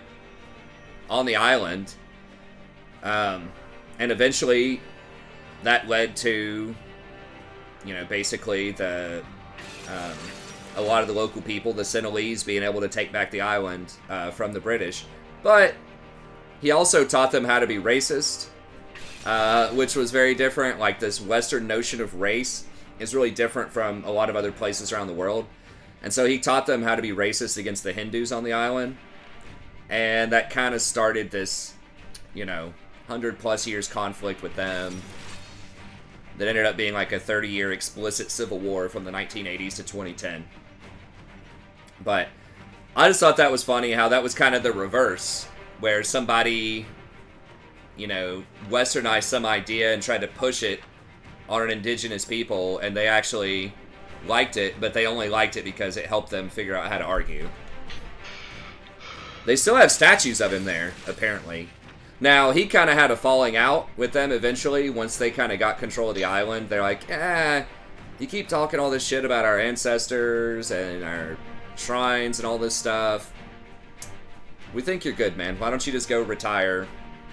on the island. And eventually that led to, you know, basically the a lot of the local people, the Sinhalese, being able to take back the island from the British. But he also taught them how to be racist, which was very different. Like, this Western notion of race is really different from a lot of other places around the world. And so he taught them how to be racist against the Hindus on the island. And that kind of started this, you know, 100+ years conflict with them that ended up being like a 30-year explicit civil war from the 1980s to 2010. But I just thought that was funny how that was kind of the reverse, where somebody, you know, westernized some idea and tried to push it on an indigenous people, and they actually liked it, but they only liked it because it helped them figure out how to argue. They still have statues of him there, apparently. Now, he kind of had a falling out with them eventually once they kind of got control of the island. They're like, you keep talking all this shit about our ancestors and our shrines and all this stuff. We think you're good, man. Why don't you just go retire,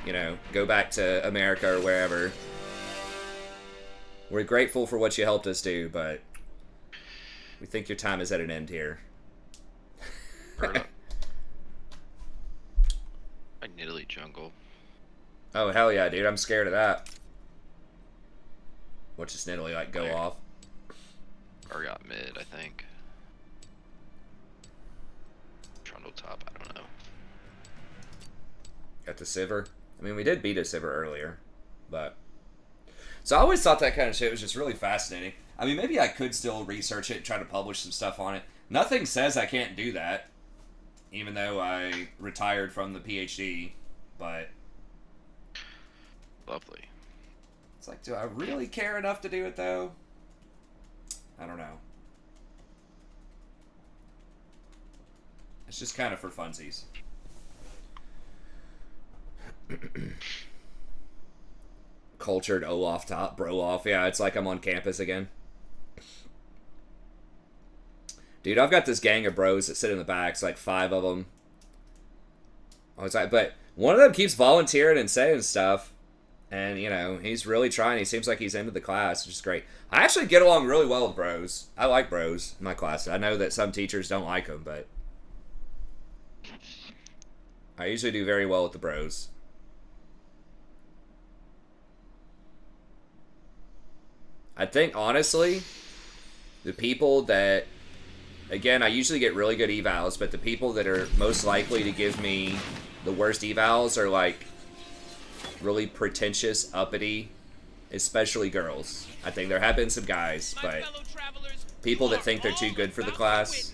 you know, go back to America or wherever. We're grateful for what you helped us do, but we think your time is at an end here. Like Nidalee Jungle. Oh, hell yeah, dude. I'm scared of that. Watch this Nidalee, like, go There. off. Or got mid, I think. Trundle top, I don't know. Got the Sivir. I mean, we did beat a Sivir earlier, but... So I always thought that kind of shit was just really fascinating. I mean, maybe I could still research it and try to publish some stuff on it. Nothing says I can't do that, even though I retired from the PhD, but... Lovely. It's like, do I really care enough to do it, though? I don't know. It's just kind of for funsies. Cultured Olaf top, Broloff. Yeah, it's like I'm on campus again. Dude, I've got this gang of bros that sit in the back. It's like 5 of them. I was like, but one of them keeps volunteering and saying stuff. And, you know, he's really trying. He seems like he's into the class, which is great. I actually get along really well with bros. I like bros in my class. I know that some teachers don't like them, but I usually do very well with the bros. I think, honestly, the people that... Again, I usually get really good evals, but the people that are most likely to give me the worst evals are, like, really pretentious, uppity, especially girls. I think there have been some guys, but people that think they're too good for the class,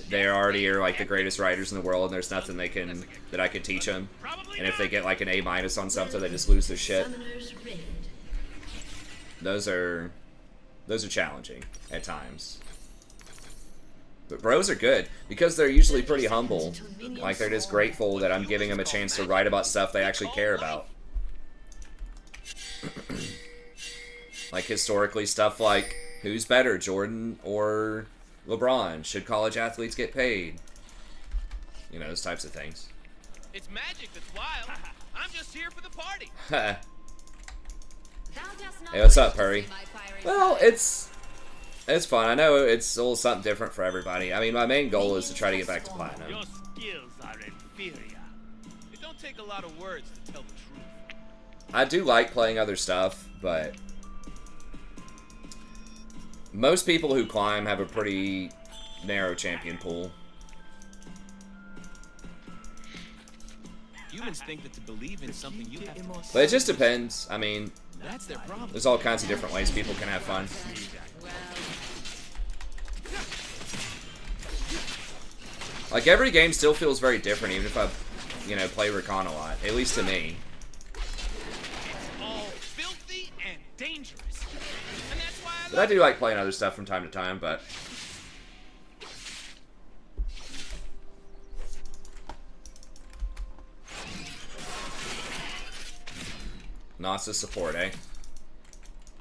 they already are, like, the greatest writers in the world, and there's nothing that I could teach them. And if they get, like, an A- on something, they just lose their shit. Summoner's Rift. Those are challenging at times. But bros are good because they're usually pretty humble. Like, they're just grateful that I'm giving them a chance to write about stuff they actually care about. Like, historically, stuff like, who's better, Jordan or LeBron? Should college athletes get paid? You know, those types of things. It's magic that's wild. I'm just here for the party. Hey, what's up, Hurry? Well, it's fun. I know it's a little something different for everybody. I mean, my main goal is to try to get back to Platinum. Your skills are inferior. It don't take a lot of words to tell the truth. I do like playing other stuff, but most people who climb have a pretty narrow champion pool. Humans think that to believe in something you have to... But it just depends. I mean, That's their problem. there's all kinds of different ways people can have fun. Like, every game still feels very different, even if I, play Rakan a lot. At least to me. All filthy and dangerous. And that's why But I do like playing other stuff from time to time, but... Nasa support, eh?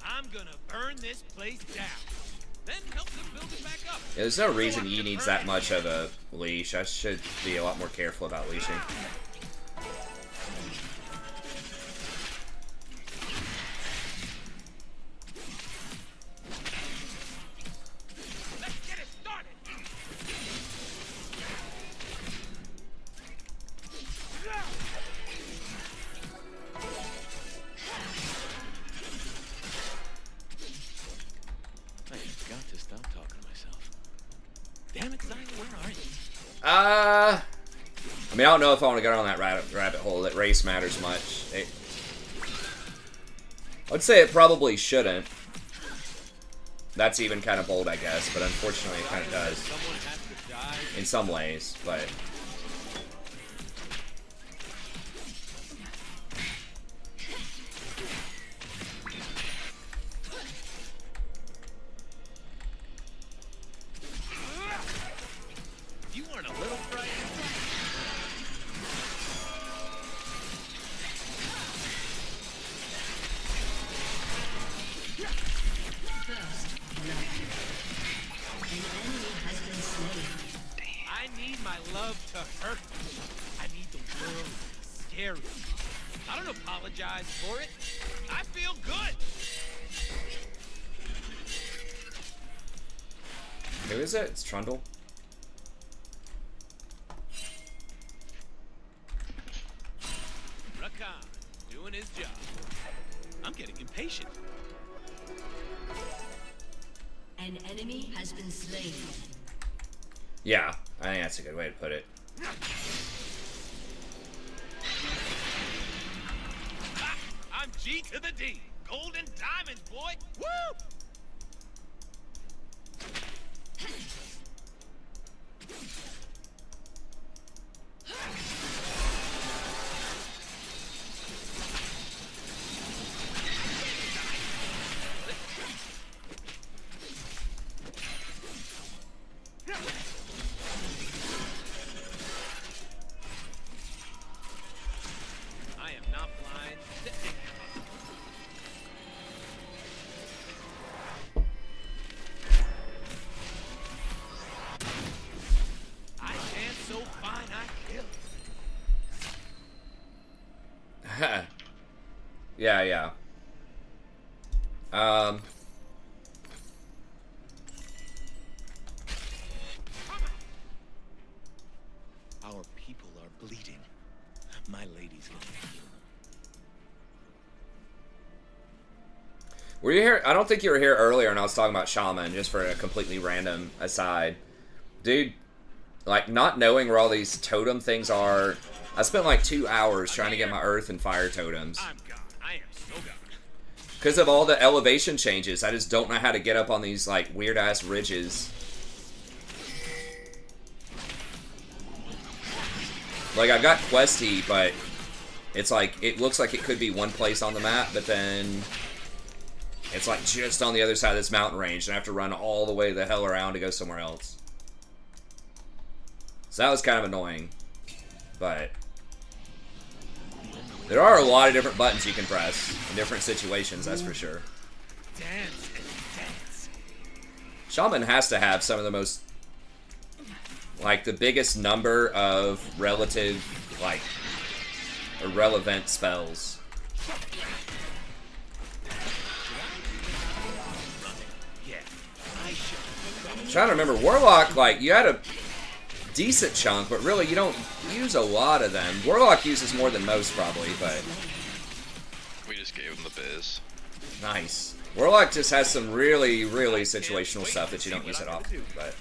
I'm gonna burn this place down. Then help them build it back up. Yeah, there's no reason Yi needs that much of a leash. I should be a lot more careful about leashing. Let's get it started. I have got to stop talking to myself. Damn it, Zion, where are you? I mean, I don't know if I want to go down that rabbit hole that race matters much. I'd say it probably shouldn't. That's even kind of bold, I guess, but unfortunately it kind of does. Someone has to die. In some ways, but... You weren't a little frightened. An enemy has been slain. I need my love to hurt. I need the world to be scary. I don't apologize for it. I feel good. Who is it? It's Trundle. Rakan, doing his job. I'm getting impatient. An enemy has been slain. Yeah, I think that's a good way to put it. Ha! I'm G to the D. Golden diamonds, boy. Woo! I am not blind to anything. I dance so fine I kill. Yeah. Our people are bleeding. My lady's gonna heal them. Were you here? I don't think you were here earlier, and I was talking about Shaman, just for a completely random aside. Dude, like, not knowing where all these totem things are, I spent like 2 hours trying to get my earth and fire totems. I'm gone. I am so gone. Because of all the elevation changes, I just don't know how to get up on these, like, weird-ass ridges. Like, I got Questy, but it's like, it looks like it could be one place on the map, but then it's like just on the other side of this mountain range, and I have to run all the way the hell around to go somewhere else. So that was kind of annoying, but there are a lot of different buttons you can press in different situations, that's for sure. Dance and dance. Shaman has to have some of the most, like, the biggest number of relative, like, irrelevant spells. Yeah. I should. I'm trying to remember, Warlock, like, you had a decent chunk, but really you don't use a lot of them. Warlock uses more than most, probably, but We just gave him the biz. nice. Warlock just has some really, really situational stuff that you don't use it often, but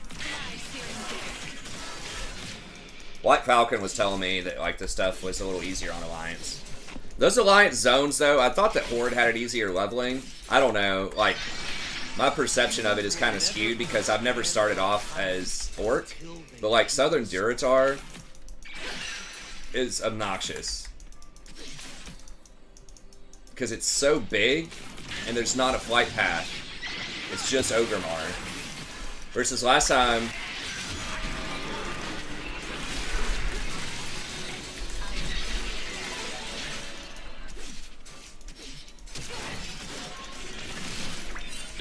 White Falcon was telling me that, like, the stuff was a little easier on Alliance. Those Alliance zones, though, I thought that Horde had it easier leveling. I don't know, like, my perception of it is kind of skewed because I've never started off as Orc, but, like, Southern Durotar is obnoxious. Because it's so big, and there's not a flight path. It's just Ogremar. Versus last time,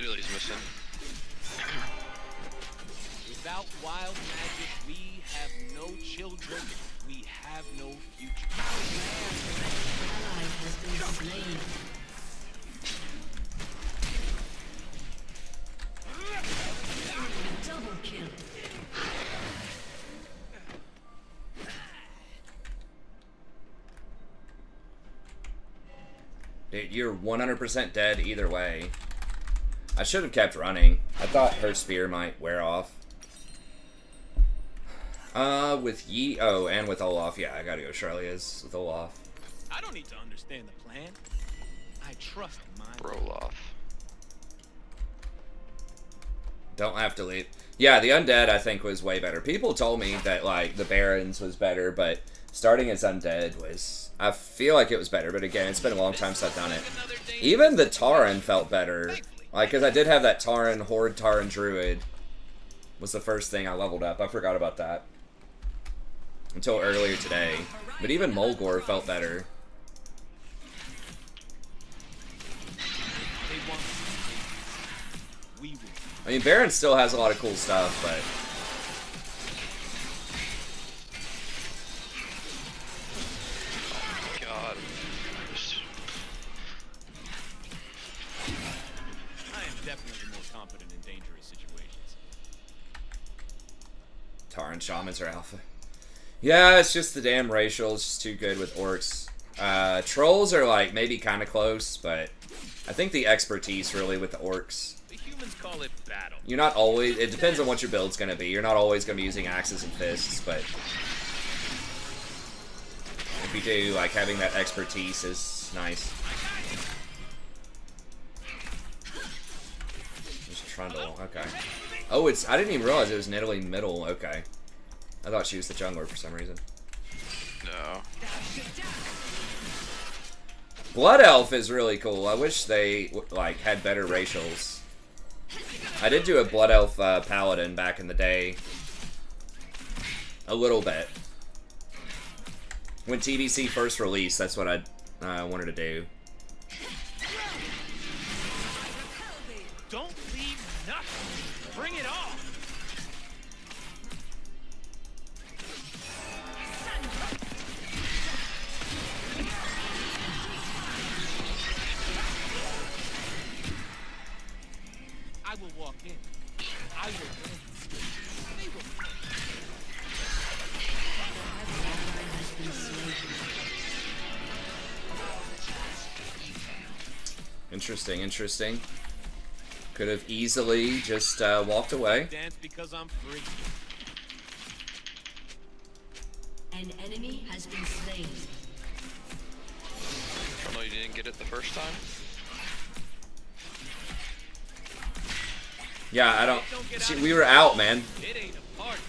Lily's missing. Without wild magic, we have no children. We have no future. Ally has been slain. Double kill. dude, you're 100% dead either way. I should have kept running. I thought her spear might wear off. With Yi... Oh, and with Olaf. Yeah, I gotta go Charlia's with Olaf. I don't need to understand the plan. I trust my Roll off. Don't have to leave. Yeah, the Undead, I think, was way better. People told me that, like, the Barons was better, but starting as Undead was... I feel like it was better, but again, it's been a long time since I've done it. Even the Tauren felt better. Like, because I did have that Tauren, Horde Tauren Druid was the first thing I leveled up. I forgot about that until earlier today. But even Mulgore felt better. They want we will. I mean, Baron still has a lot of cool stuff, but... God. Just- I am definitely more confident in dangerous situations. Tauren Shamans are alpha. Yeah, it's just the damn racial. It's just too good with orcs. Trolls are, like, maybe kind of close, but I think the expertise, really, with the orcs. The humans call it battle. You're not always... It depends on what your build's going to be. You're not always going to be using axes and fists, but... if you do, like, having that expertise is nice. Just Trundle, okay. Oh, it's... I didn't even realize it was Nidalee middle, okay. I thought she was the jungler for some reason. No. Blood Elf is really cool. I wish they, like, had better racials. I did do a Blood Elf Paladin back in the day. A little bit. When TBC first released, that's what I wanted to do. Don't leave nothing. Bring it on. I will walk in. I will win. They will. Ally has been slain. Interesting, interesting. Could have easily just walked away. Dance because I'm free. An enemy has been slain. Oh no, you didn't get it the first time? Yeah, I don't. We were out, man. It ain't a party.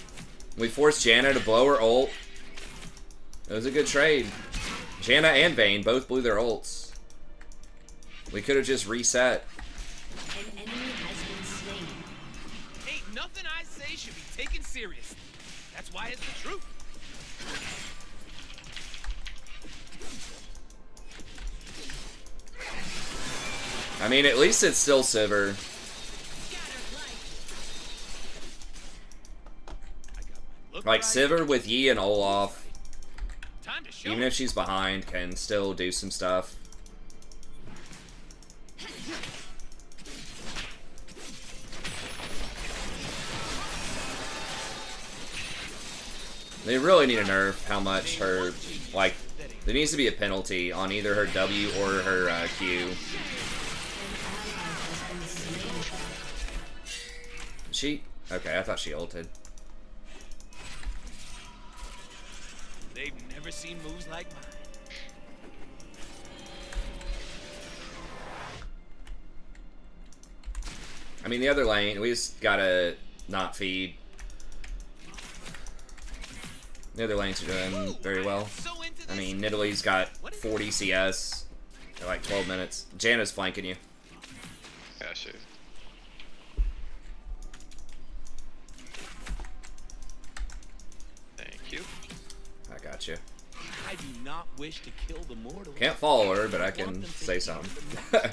We forced Janna to blow her ult. It was a good trade. Janna and Vayne both blew their ults. We could have just reset. An enemy has been slain. Ain't nothing I say should be taken seriously. That's why it's the truth. I mean, at least it's still Sivir. I got my look Like, right. Sivir with Yi and Olaf, Time to show even if she's behind, can still do some stuff. They really need to nerf how much her, like, there needs to be a penalty on either her W or her Q. She? Okay, I thought she ulted. They've never seen moves like mine. I mean, the other lane, we just gotta not feed. The other lanes are doing very well. So into I this. mean, Nidalee's got 40 CS in like 12 minutes. Janna's flanking you. Yeah, shoot. Thank you. I got you. I do not wish to kill the mortal. Can't follow her, but I can say something.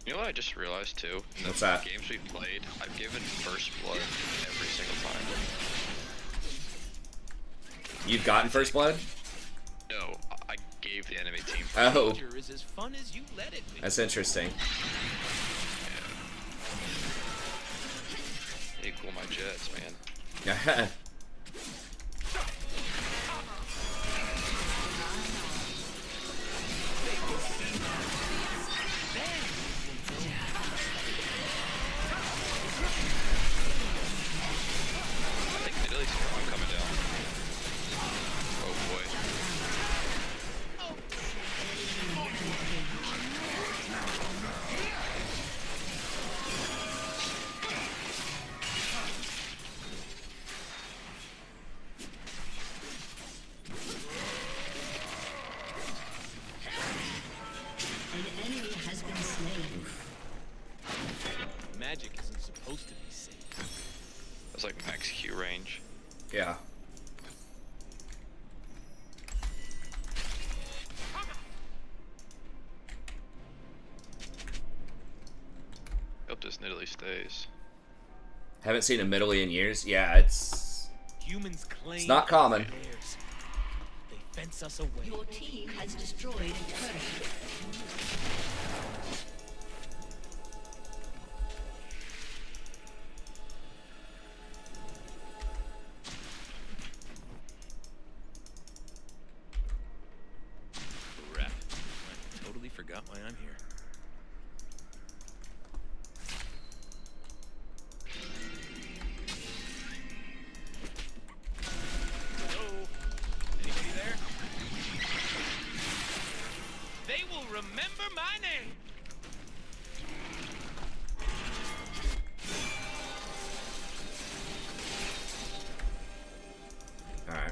You know what I just realized too? In the What's that? games we've played, I've given first blood every single time. You've gotten first blood? No, I gave the enemy team. Oh, Danger is as fun as you let it be. that's interesting. Equal my jets, man. I think Italy's strong coming down. Oh boy. An enemy has been slain. Magic isn't supposed to be safe. That's like max Q range. Yeah. Hope this Italy stays. Haven't seen a Middle-E in years. Yeah, it's Humans claim not common. theirs. They fence us away. Your team has destroyed a turret. Crap. I totally forgot why I'm here. Hello? Anybody there? They will remember my name. All right.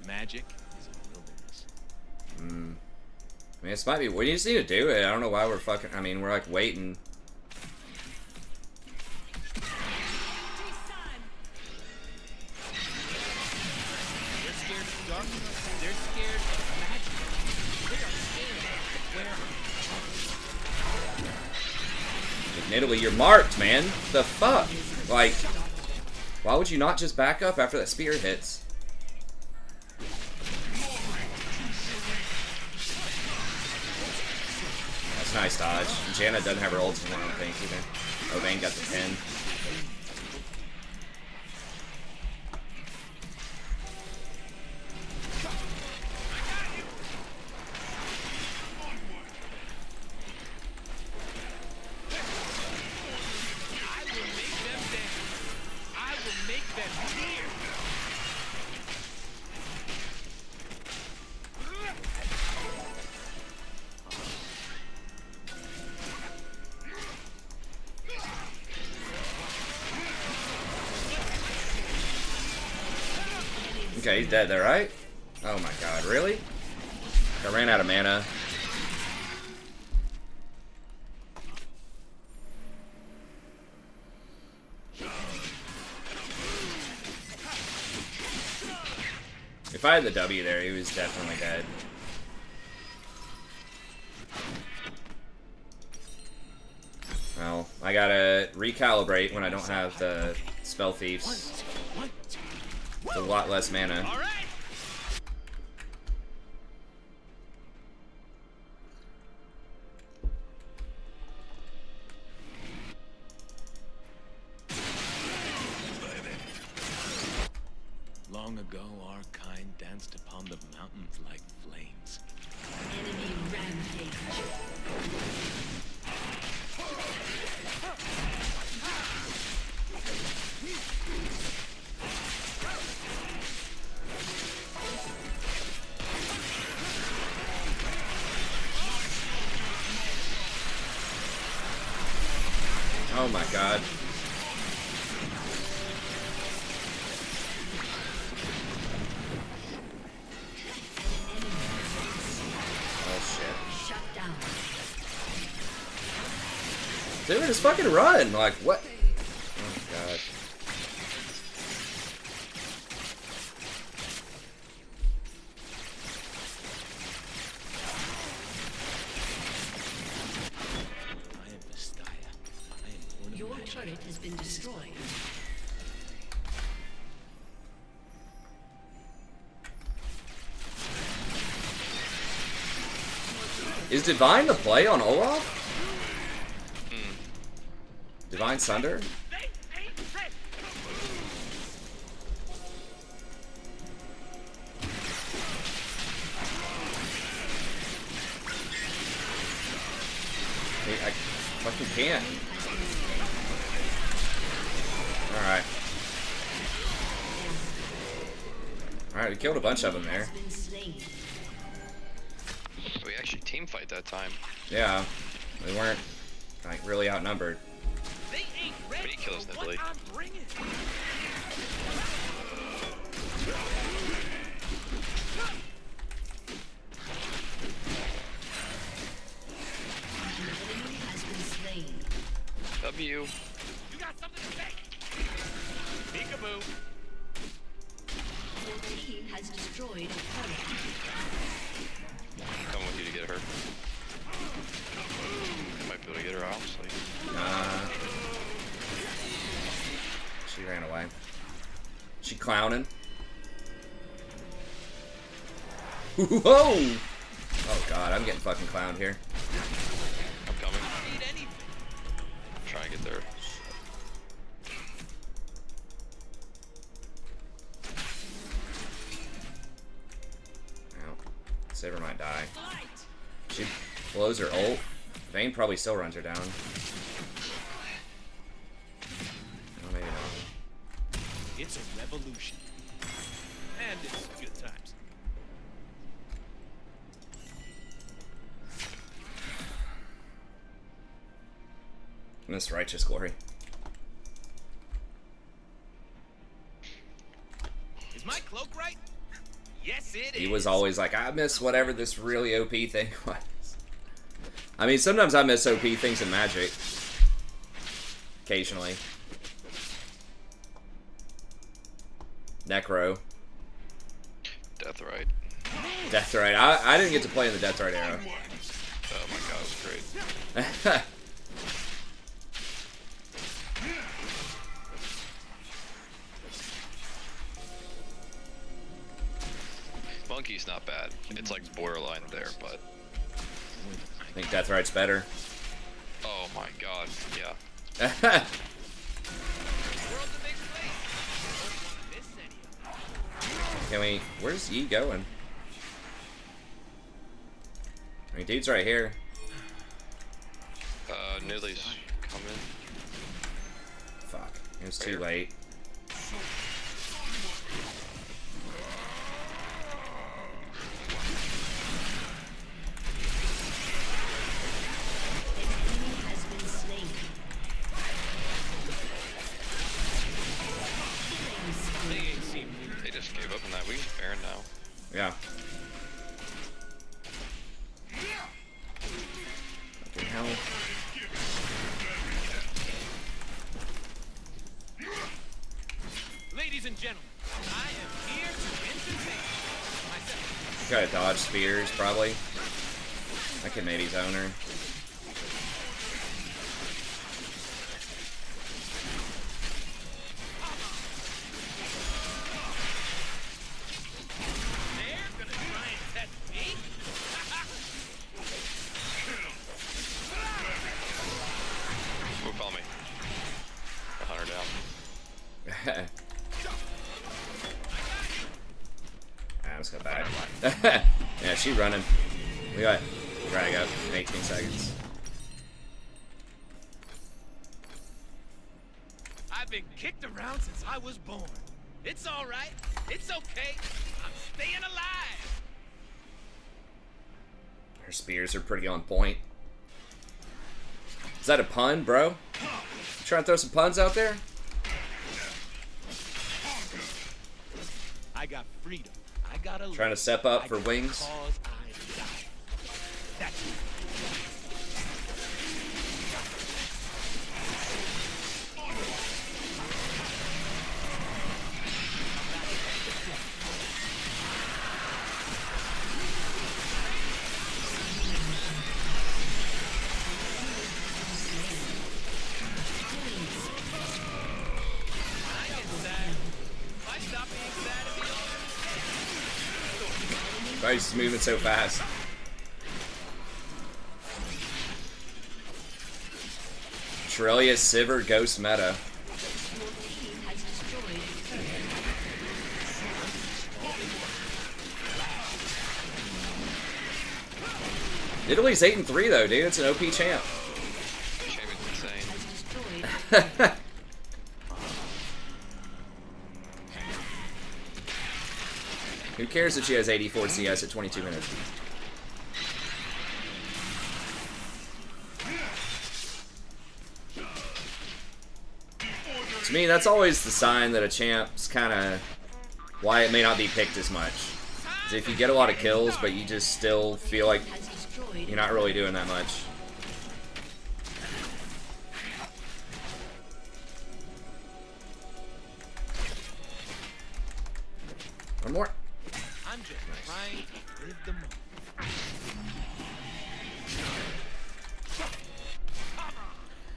Magic is a wilderness. I mean, this might be. We just need to do it. I don't know why we're fucking. I mean, we're like waiting. They're scared of darkness. They're scared of magic. They are scared of where Nidalee, you're marked, man. The fuck? Like, why would you not just back up after that spear hits? That's a nice dodge. Janna doesn't have her ults, I don't think, either. Oh, Vayne got the pin. Okay, he's dead there, right? Oh my god, really? I ran out of mana. If I had the W there, he was definitely dead. Well, I gotta recalibrate when I don't have the spell thieves. It's a lot less mana. All right. Long ago, our kind danced upon the mountains like flames. Enemy rampage. Oh my god. Oh shit. Shut down. Dude, just fucking run! Like, what? Oh god. I am Messiah. I am born of Your magic. turret has been destroyed. Is Divine the play on Olaf? Divine Sunder? I fucking can't. Alright. Alright, we killed a bunch of them there. Been slain. We actually team fight that time. Yeah. We weren't, like, really outnumbered. They ain't ready Many kills, for what Nibley. I'm bringing. Enemy has been slain. W. You got something to say? Peekaboo. Your team has destroyed a turret. I'm coming with you to get her. I might be able to get her, honestly. Nah. She ran away. She clowning. Whoa! Oh god, I'm getting fucking clowned here. I'm coming. Need anything. Try and get there. Well, Saber might die. She blows her ult. Vayne probably still runs her down. Oh, maybe not. It's a revolution. And it's good times. Miss Righteous Glory. Is my cloak right? Yes, it is. He was always like, I miss whatever this really OP thing was. I mean, sometimes I miss OP things in Magic. Occasionally. Necro. Deathrite. Deathrite. I didn't get to play in the Deathrite era. Oh my god, it was great. Monkey's not bad. It's like borderline there, but I think Deathrite's better. oh my god, yeah. World's a big place. Don't wanna miss any of it. Can we... Where's Yi going? I mean, dude's right here. Nidley's coming. Fuck. It was too late. Enemy has been slain. They just gave up on that. We can Yeah. Fucking hell. Ladies and gentlemen, I am here to entertain myself. Gotta dodge spears, probably. I can maybe zone her. They're gonna try and test me. Move, follow me. I'll hunt her down. I just got back. Yeah, she running. We got drag up in 18 seconds. I've been kicked around since I was born. It's all right. It's okay. I'm staying alive. Her spears are pretty on point. Is that a pun, bro? Trying to throw some puns out there? I got freedom. I got a Trying to step up for wings? Cause I died. That's it. I stop being sad at the altar. Why is moving so fast? Trillia Sivir Ghost meta. Your team has destroyed a turret. Italy's 8-3 though, dude. It's an OP champ. Champion's insane. Has destroyed. Who cares that she has 84 CS at 22 minutes? To me, that's always the sign that a champ's kind of why it may not be picked as much. Is if you get a lot of kills, but you just still feel like Has destroyed. you're not really doing that much. One more. I'm just trying to live the moment.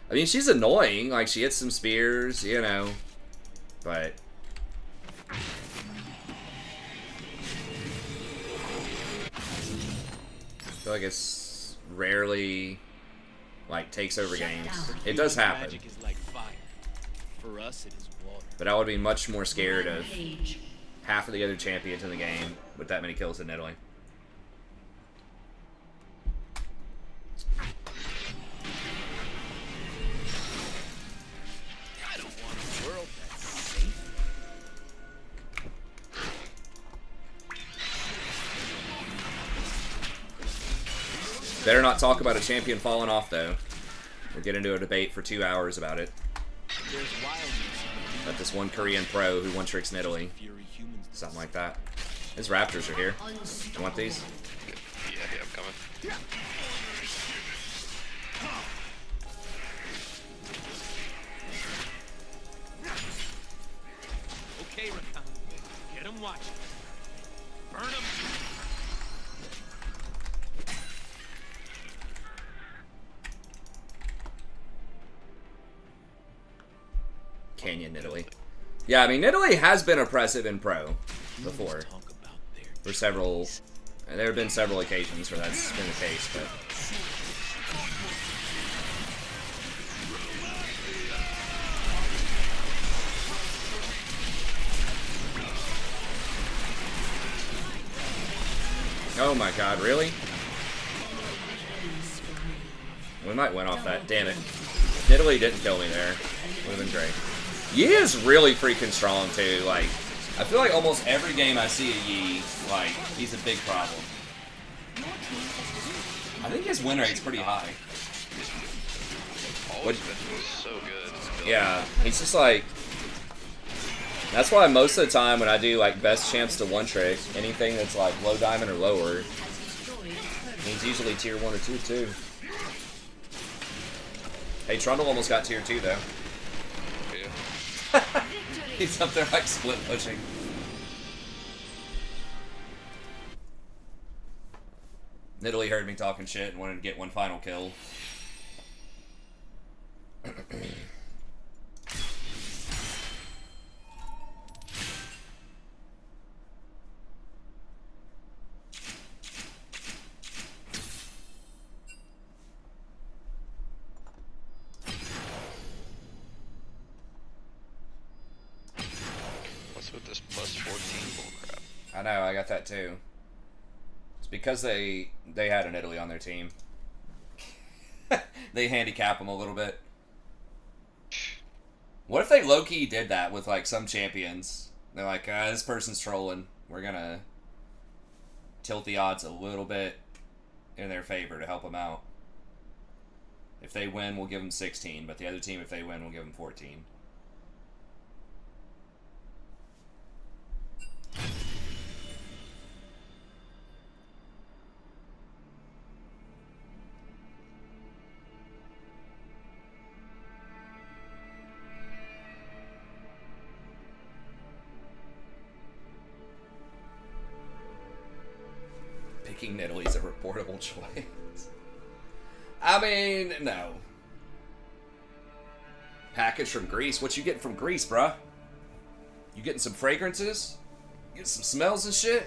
I mean, she's annoying. Like, she hits some spears, you know. But... I feel like it's rarely, like, takes over games. It does happen. Magic is like fire. For us, it is water. But I would be much more scared of Rampage. half of the other champions in the game with that many kills in Italy. I don't want a world that's safe. Better not talk about a champion falling off, though. We'll get into a debate for 2 hours about it. There's wildness About this one Korean pro who one-tricks in Italy. in fury humans. Something like that. His raptors are here. You want these? Yeah, I'm coming. Okay, Rakan. Get him watching. Burn him. Canyon, Italy. Yeah, I mean, Italy has been oppressive in pro before. Talk about their For several... There have been several occasions where that's been the case, but... Oh my god, really? We might win off that, damn it. Italy didn't kill me there. Would have been great. Yi is really freaking strong too, like, I feel like almost every game I see a Yi, like, he's a big problem. I think his win rate's pretty high. Always been so good. Yeah, he's just like, That's why most of the time when I do like best champs to one trick, anything that's like low diamond or lower, means usually tier 1 or 2 too. Hey, Trundle almost got tier 2 though. Yeah. He's up there like split pushing. Nidalee heard me talking shit and wanted to get one final kill. What's with this plus 14 bullcrap? I know, I got that too. It's because they had an Italy on their team. They handicap them a little bit. What if they low-key did that with like some champions? They're like, this person's trolling. We're gonna tilt the odds a little bit in their favor to help them out. If they win, we'll give them 16, but the other team, if they win, we'll give them 14. Picking Nidalee's a reportable choice. I mean, no. Package from Greece? What you getting from Greece, bruh? You getting some fragrances? You getting some smells and shit?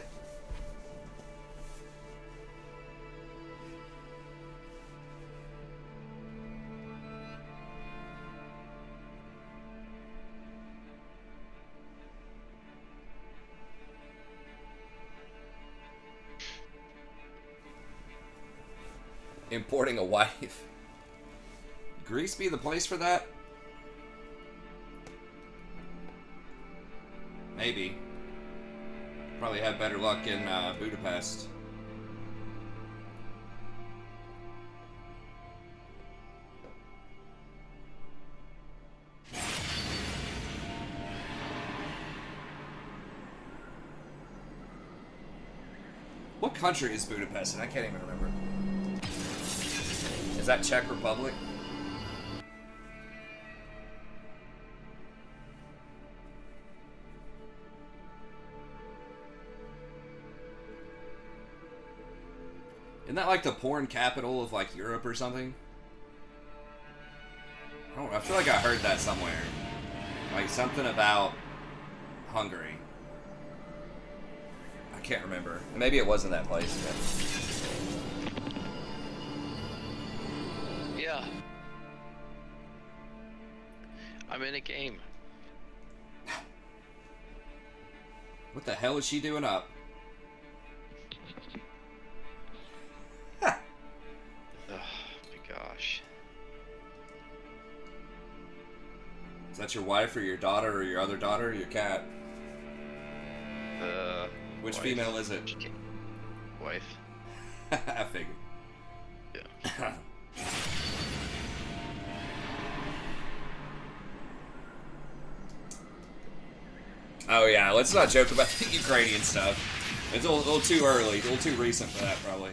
Importing a wife. Greece be the place for that? Maybe. Probably had better luck in Budapest. What country is Budapest in? I can't even remember. Is that Czech Republic? Isn't that like the porn capital of like Europe or something? I don't know. I feel like I heard that somewhere. Like something about Hungary. I can't remember. Maybe it wasn't that place. But... Yeah. I'm in a game. What the hell is she doing up? Oh my gosh. Is that your wife or your daughter or your other daughter or your cat? Which Wife. female is it? Wife. I figured. Yeah. Oh yeah, let's not joke about the Ukrainian stuff. It's a little too early, a little too recent for that, probably.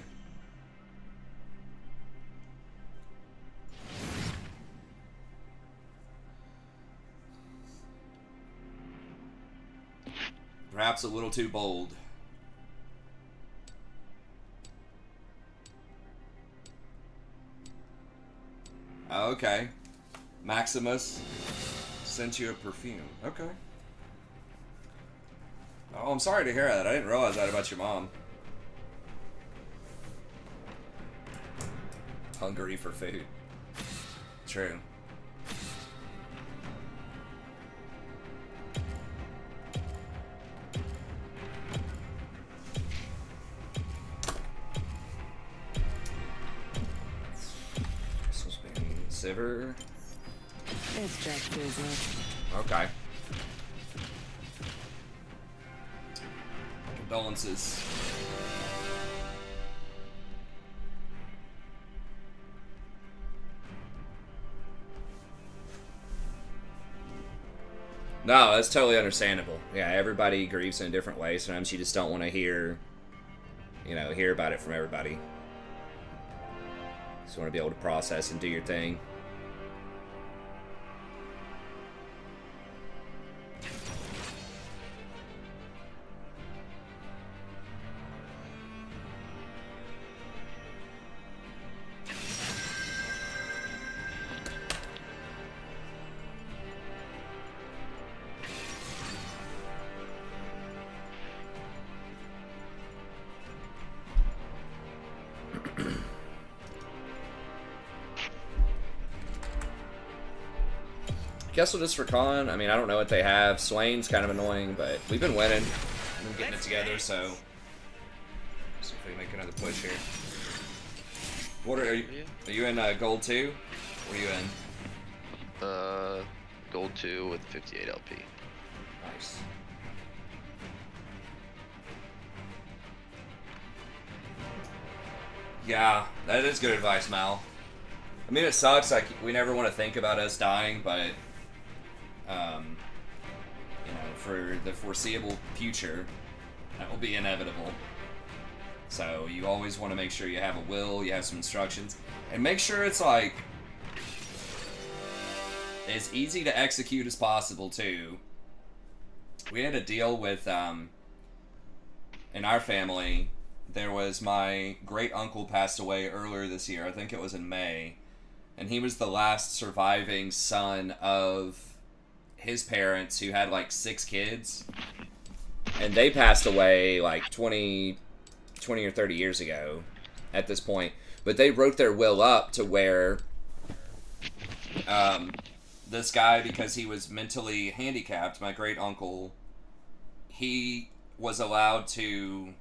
Perhaps a little too bold. Oh, okay. Maximus sent you a perfume. Okay. Oh, I'm sorry to hear that. I didn't realize that about your mom. Hungry for food. True. This was being Sivir. It's Jack's business. Okay. Condolences. No, that's totally understandable. Yeah, everybody grieves in a different way. Sometimes you just don't want to hear, hear about it from everybody. Just want to be able to process and do your thing. Guess we'll just recon. I mean, I don't know what they have. Swain's kind of annoying, but we've been winning. We've been getting it together, so see if we can make another push here. What are you? Are you in gold 2? What are you in? Gold 2 with 58 LP. Nice. Yeah, that is good advice, Mal. I mean, it sucks. Like, we never want to think about us dying, but for the foreseeable future, that will be inevitable. So you always want to make sure you have a will, you have some instructions, and make sure it's like as easy to execute as possible too. We had a deal with in our family. There was my great uncle passed away earlier this year. I think it was in May, and he was the last surviving son of his parents, who had like 6 kids, and they passed away like 20 or 30 years ago at this point. But they wrote their will up to where this guy, because he was mentally handicapped, my great uncle, he was allowed to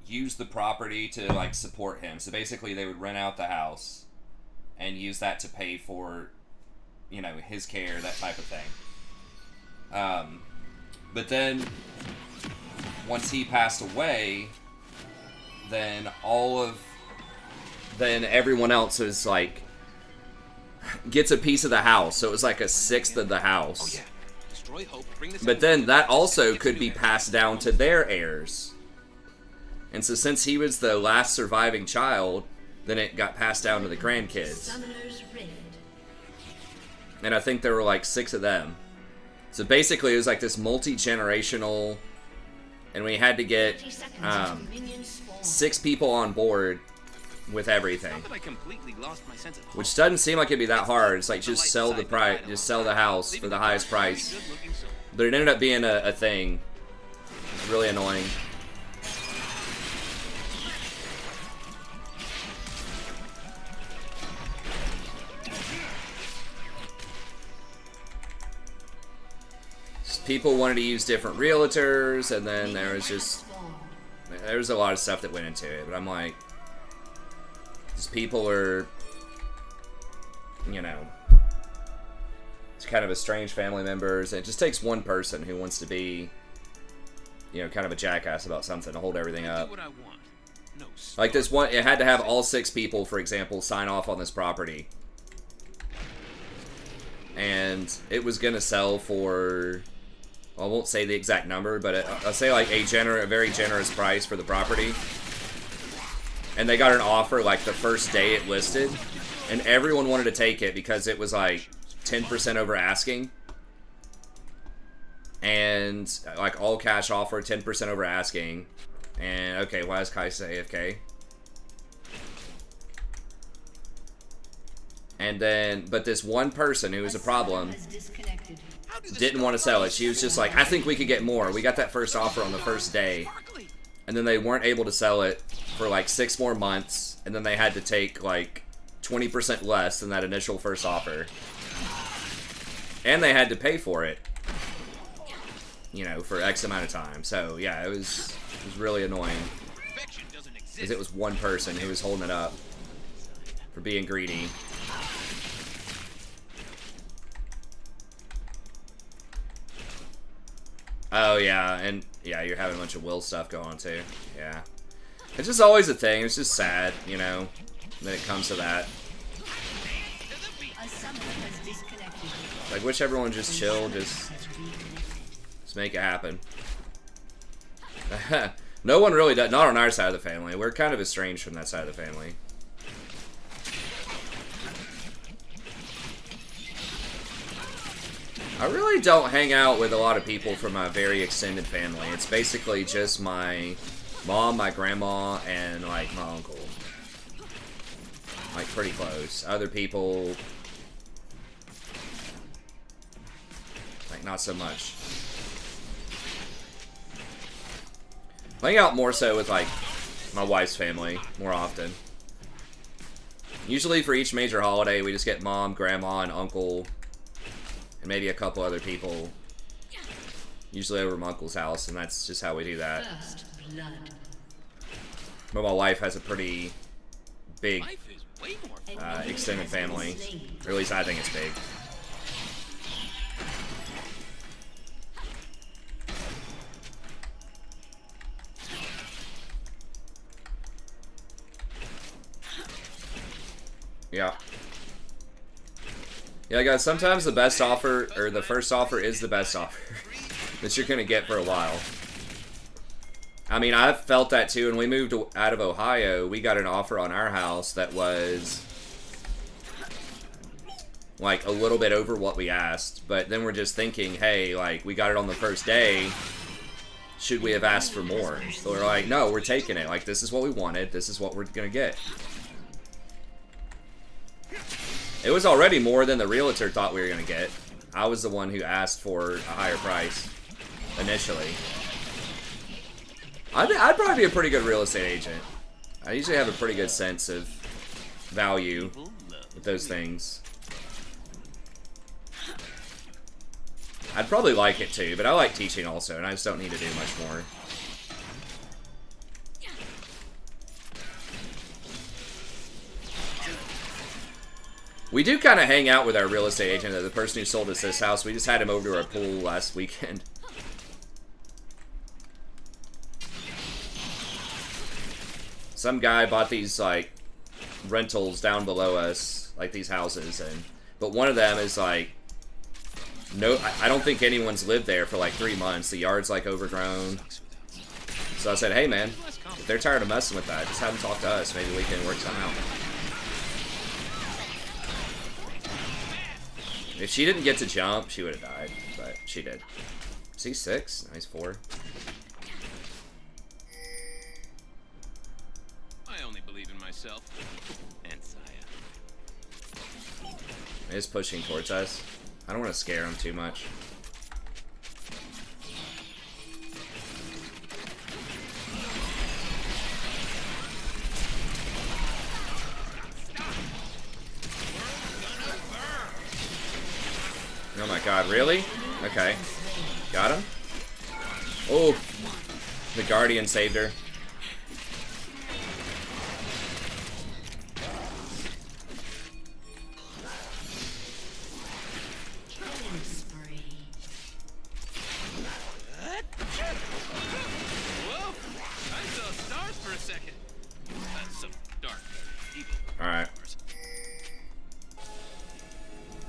use the property to like support him. So basically they would rent out the house and use that to pay for his care, that type of thing. But then once he passed away, then everyone else is like gets a piece of the house. So it was like a 1/6 of the house. Oh yeah. Destroy hope. Bring this. But then that also could be passed down to their heirs. And so since he was the last surviving child, then it got passed down to the grandkids. Summoner's Rift. And I think there were like 6 of them. So basically it was like this multi-generational, and we had to get 30 seconds until minions spawn. 6 people on board with everything. Not that I completely lost my sense of hope. Which doesn't seem like it'd be that hard. It's like just sell the price, just sell the house for the highest price. But it ended up being a thing. It's really annoying. People wanted to use different realtors, and then there was a lot of stuff that went into it. But I'm like, these people are, it's kind of estranged family members, and it just takes one person who wants to be, kind of a jackass about something to hold everything up. Like this one, it had to have all 6 people, for example, sign off on this property. And it was going to sell for, well, I won't say the exact number, but I'll say like a very generous price for the property. And they got an offer like the first day it listed, and everyone wanted to take it because it was like 10% over asking. And like all cash offer, 10% over asking. And okay, why is Kaisa AFK? And then, but this one person who was a problem didn't want to sell it. She was just like, I think we could get more. We got that first offer on the first day. And then they weren't able to sell it for like 6 more months. And then they had to take like 20% less than that initial first offer. And they had to pay for it, for X amount of time. So yeah, it was really annoying. Because it was one person who was holding it up for being greedy. Oh yeah, and yeah, you're having a bunch of will stuff going on too. Yeah. It's just always a thing. It's just sad, when it comes to that. A summoner has disconnected. Like, wish everyone would just chill, just make it happen. No one really does. Not on our side of the family. We're kind of estranged from that side of the family. I really don't hang out with a lot of people from my very extended family. It's basically just my mom, my grandma, and, like, my uncle. Like, pretty close. Other people, like, not so much. I hang out more so with, like, my wife's family more often. Usually for each major holiday, we just get mom, grandma, and uncle, and maybe a couple other people. Usually over my uncle's house, and that's just how we do that. First blood. But my wife has a pretty big Life is way more fun. extended family. Or at least I think it's big. Yeah. Yeah, guys, sometimes the best offer, or the first offer, is the best offer that you're going to get for a while. I mean, I've felt that too. When we moved out of Ohio, we got an offer on our house that was like a little bit over what we asked. But then we're just thinking, hey, like, we got it on the first day. Should we have asked for more? So we're like, no, we're taking it. Like, this is what we wanted. This is what we're going to get. It was already more than the realtor thought we were going to get. I was the one who asked for a higher price initially. I'd probably be a pretty good real estate agent. I usually have a pretty good sense of value with those things. I'd probably like it too, but I like teaching also, and I just don't need to do much more. We do kind of hang out with our real estate agent, the person who sold us this house. We just had him over to our pool last weekend. Some guy bought these, like, rentals down below us, like these houses, but one of them is, like, no, I don't think anyone's lived there for, like, 3 months. The yard's, like, overgrown. So I said, hey, man, if they're tired of messing with that, just have them talk to us. Maybe we can work something out. If she didn't get to jump, she would have died, but she did. Is he 6? No, he's 4. I only believe in myself and Saya. He's pushing towards us. I don't want to scare him too much. Oh my god, really? Okay. Got him? Oh, the Guardian saved her. Killing spree. Whoa! I saw stars for a second. Some dark, evil. Alright.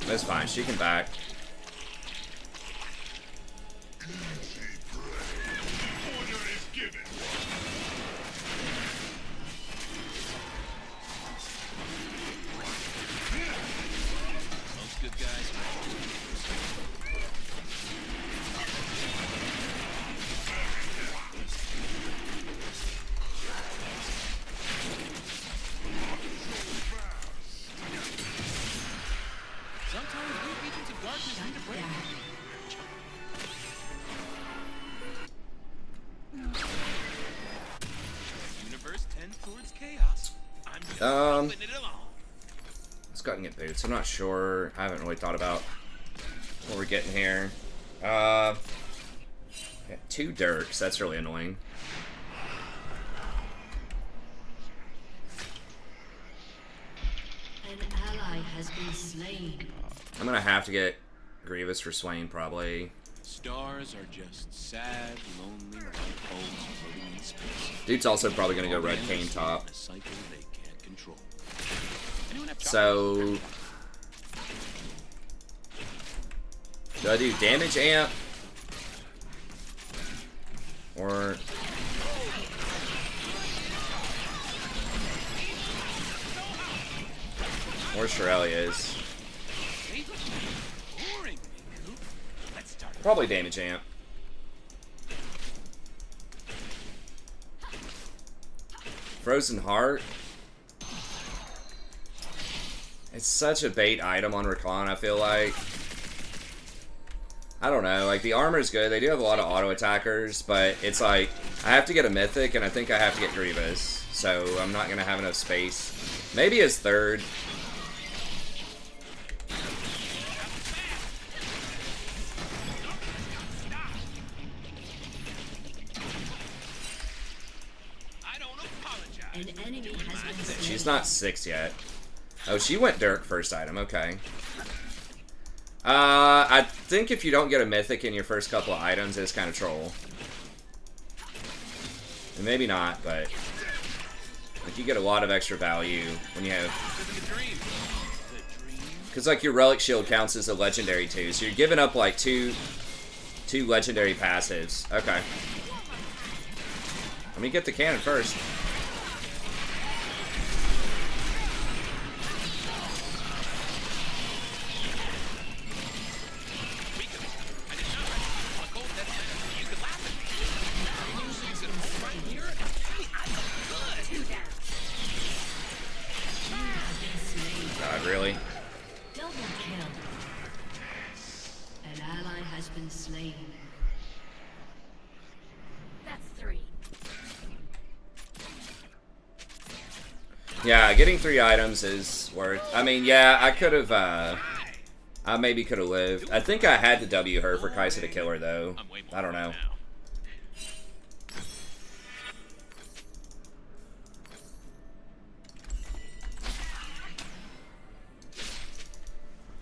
That's fine, she can back. Most good guys. Sometimes we agents of darkness need a break. The universe tends towards chaos. I'm just dropping it along. Let's go ahead and get boots. I'm not sure. I haven't really thought about what we're getting here. Yeah, 2 Dirks. That's really annoying. An ally has been slain. I'm gonna have to get Grievous for Swain, probably. Stars are just sad, lonely white holes floating in space. Dude's also probably gonna go Red Cane top. A cycle they can't control. Anyone have chocolate? So Do I do damage amp? Or... Or Shirelia's. Probably damage amp. Frozen Heart. It's such a bait item on Rakan, I feel like. I don't know, like the armor's good. They do have a lot of auto attackers, but it's like I have to get a mythic and I think I have to get Grievous. So I'm not gonna have enough space. Maybe as third. An enemy has been slain. She's not 6 yet. Oh, she went Dirk first item, okay. I think if you don't get a mythic in your first couple of items, it's kind of troll. And maybe not, but like you get a lot of extra value when you have... Because like your Relic Shield counts as a legendary too, so you're giving up like two legendary passives. Okay. Let me get the cannon first. God, really? Double kill. An ally has been slain. That's 3. Yeah, getting 3 items is worth... I mean, yeah, I could have, I maybe could have lived. I think I had to W her for Kaisa to kill her, though. I don't know.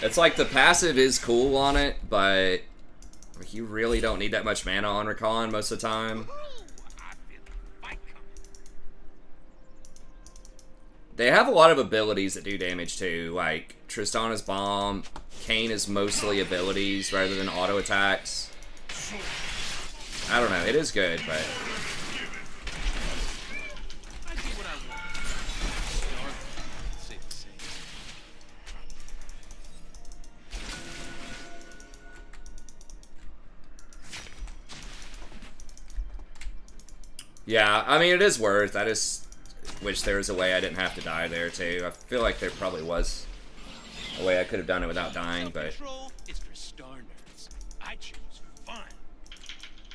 It's like the passive is cool on it, but you really don't need that much mana on Rakan most of the time. They have a lot of abilities that do damage too, like Tristana's Bomb. Kayn is mostly abilities rather than auto attacks. I don't know, it is good, but... Yeah, I mean, it is worth. I just wish there was a way I didn't have to die there, too. I feel like there probably was a way I could have done it without dying, but... It's for star nerds. I choose fun.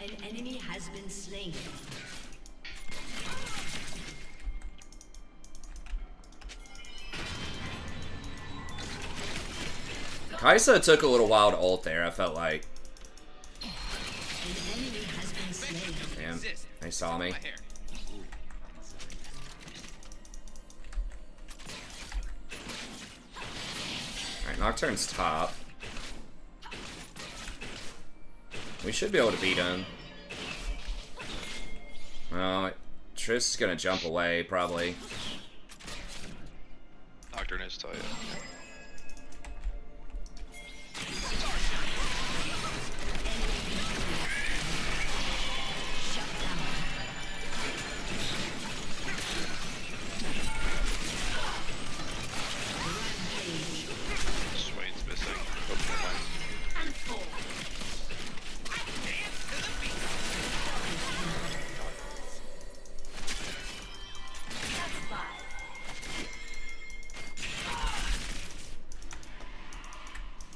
An enemy has been slain. Kaisa took a little while to ult there, I felt like. An enemy has been slain. Damn, they saw me. Alright, Nocturne's top. We should be able to beat him. Well, Triss is gonna jump away, probably. Nocturne is tight. Swain's missing. Oh, never mind.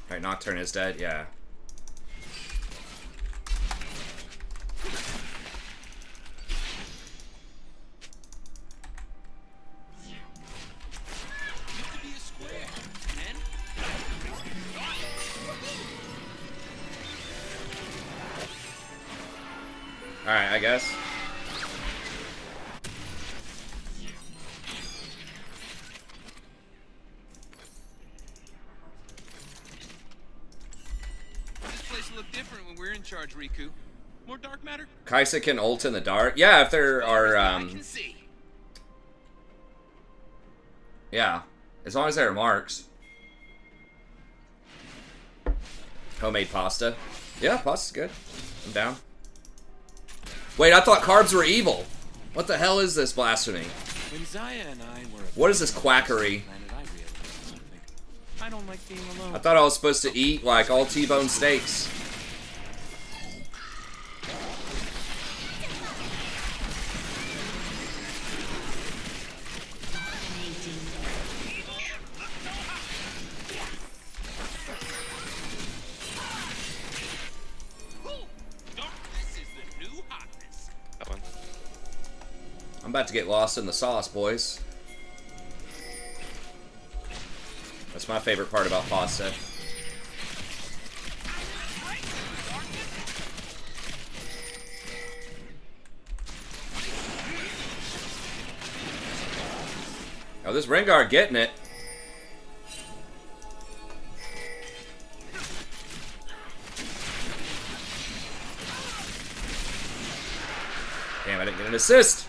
Alright, Nocturne is dead, yeah. Alright, I guess. This place will look different when we're in charge, Riku. More dark matter? Kaisa can ult in the dark. Yeah, if there are, I can see. yeah. As long as there are marks. Homemade pasta. Yeah, pasta's good. I'm down. Wait, I thought carbs were evil. What the hell is this blasphemy? When Zaya and I were What is this quackery? planet, I realized something. I don't like being alone. I thought I was supposed to eat like all T-bone steaks. That one. I'm about to get lost in the sauce, boys. That's my favorite part about pasta. Oh, this Rengar getting it. Damn, I didn't get an assist.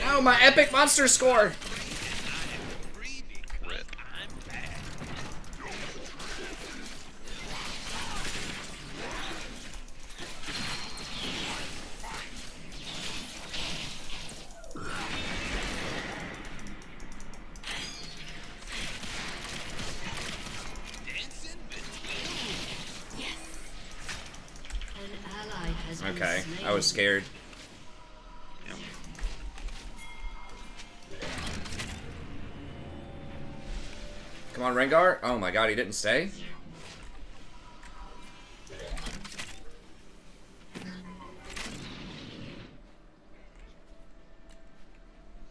Oh, my epic monster score. Rip. An ally has been Okay, slain. I was scared. Yep. Come on, Rengar. Oh my god, he didn't stay?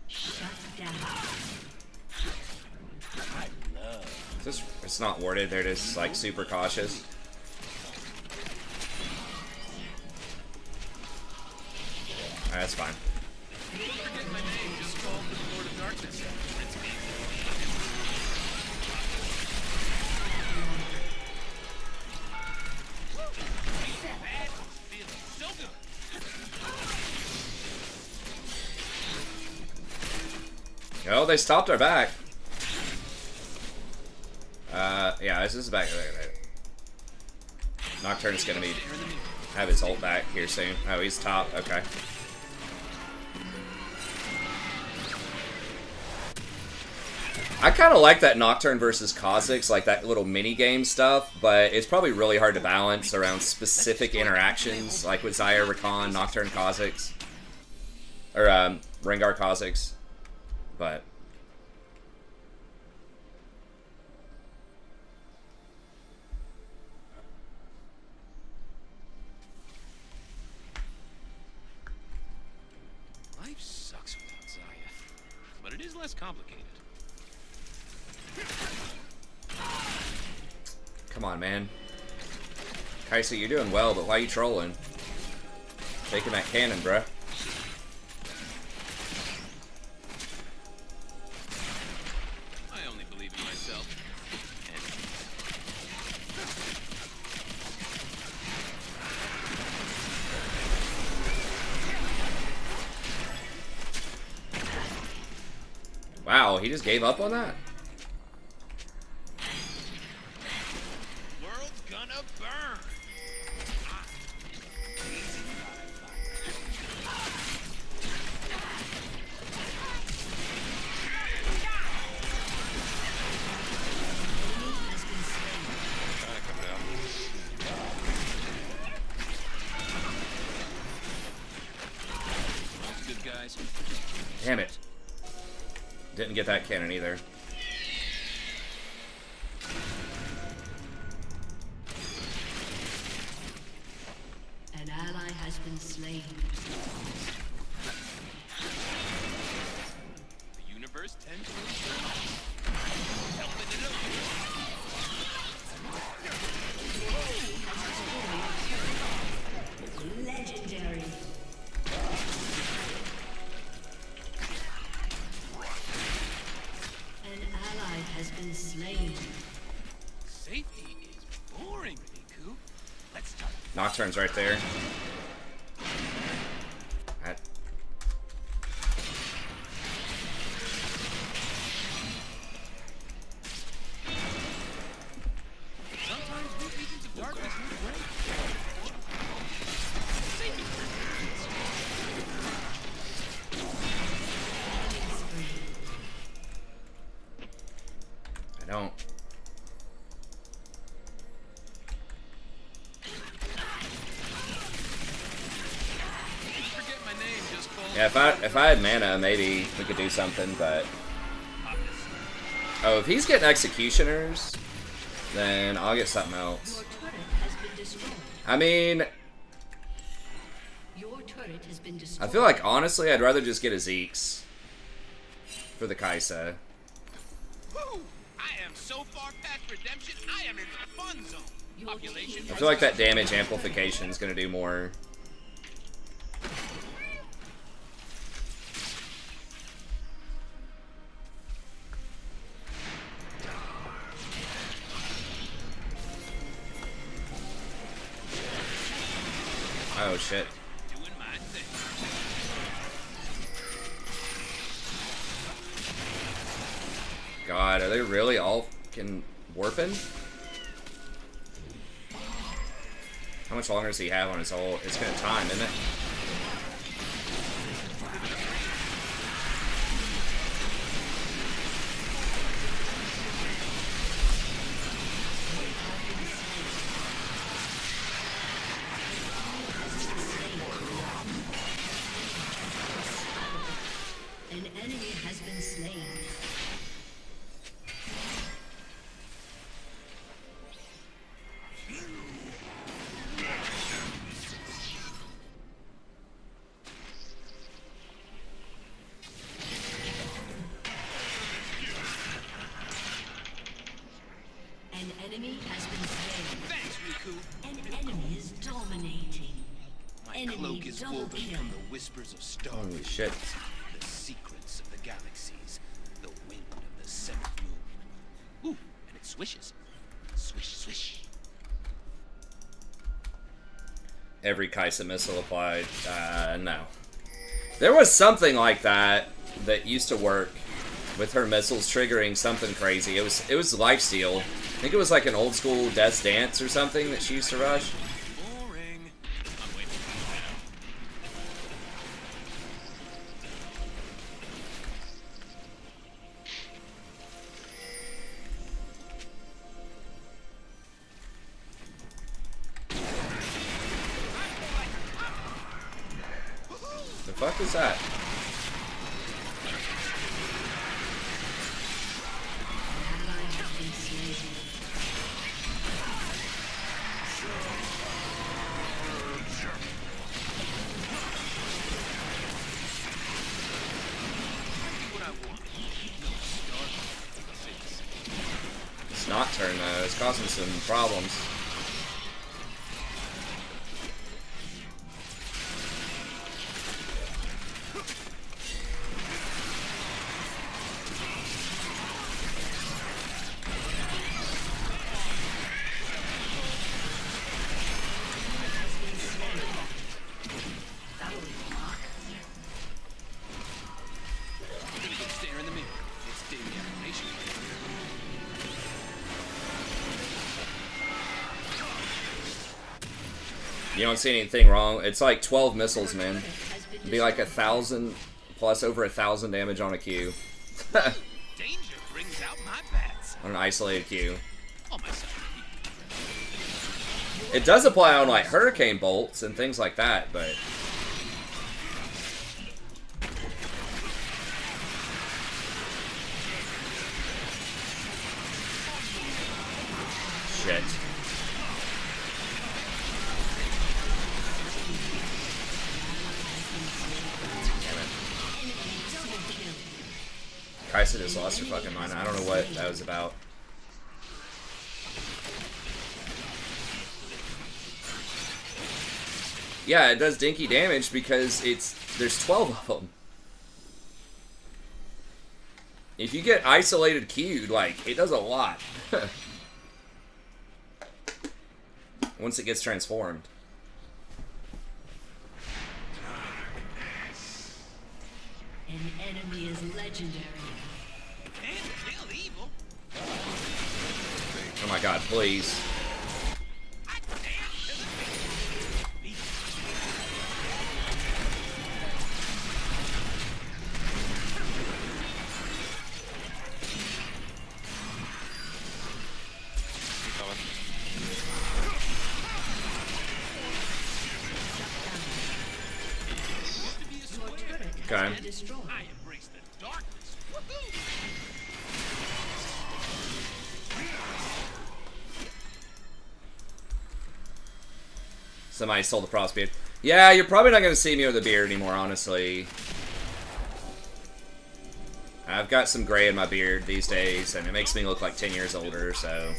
Shut down. It's not warded, they're just like super cautious. Alright, that's fine. Forget my name, just call the Lord of Darkness. It's me. Feeling so good. Oh, they stopped our back. Yeah, this is back. Nocturne is gonna be have his ult back here soon. Oh, he's top. Okay. I kind of like that Nocturne versus Kha'Zix, like that little mini game stuff, but it's probably really hard to balance around specific interactions, like with Zaya, Rakan, Nocturne, Kha'Zix, or Rengar, Kha'Zix. But Life sucks without Zaya, but it is less complicated. come on, man. Kaisa, you're doing well, but why are you trolling? Taking that cannon, bruh. I only believe in myself. Wow, he just gave up on that? World's gonna burn. Trying to come down. Those good guys. Damn it. Didn't get that cannon either. An ally has been slain. The universe tends to helping it Legendary. An ally has been slain. Safety is boring, Riku. Let's talk. Nocturne's right there. That- don't. Forget my name, just call Yeah, if I had mana, maybe we could do something, but oh, if he's getting executioners, then I'll get something else. Your turret has been destroyed. I mean, Your turret has been destroyed. I feel like honestly, I'd rather just get a Zeke's for the Kaisa. Woo! I am so far past redemption, I am in the fun zone. Your Population. team I feel like that damage amplification is gonna do more. Oh shit. Doing my thing. God, are they really all fucking warping? How much longer does he have on his ult? It's gonna time, isn't it? An enemy has been slain. An enemy has been slain. Thanks, Riku. An enemy is dominating. My Enemy cloak is double woven kill. from the whispers of stars. Holy shit. The secrets of the galaxies. The wind of the seventh moon. Ooh, and it swishes. Swish, swish. Every Kaisa missile applied. No. There was something like that that used to work with her missiles triggering something crazy. It was lifesteal. I think it was like an old school Death's Dance or something that she used to rush. Boring. I'm waiting for The fuck is that? Ally has been slain. what I want. No star. Six. It's not turn though. It's causing some problems. I'm gonna go stare in the mirror. It's daily affirmation. You don't see anything wrong. It's like 12 missiles, man. Turret has been It'd be like destroyed. 1,000 plus over 1,000 damage on a Q. Danger brings out my bats. On an isolated Q. All myself. It does apply on like hurricane bolts and things like that, but shit. Damn it. Double kill. Kaisa just lost her fucking mind. I don't know what that was about. Yeah, it does dinky damage because there's 12 of them. If you get isolated Q'd, like, it does a lot. Once it gets transformed. An enemy is legendary. And kill evil. Oh my god, please. I dance to the beat. Okay. Destroyed. I embrace the darkness. Woohoo! Somebody stole the frost beard. Yeah, you're probably not going to see me with a beard anymore, honestly. I've got some gray in my beard these days, and it makes me look like 10 years older, so...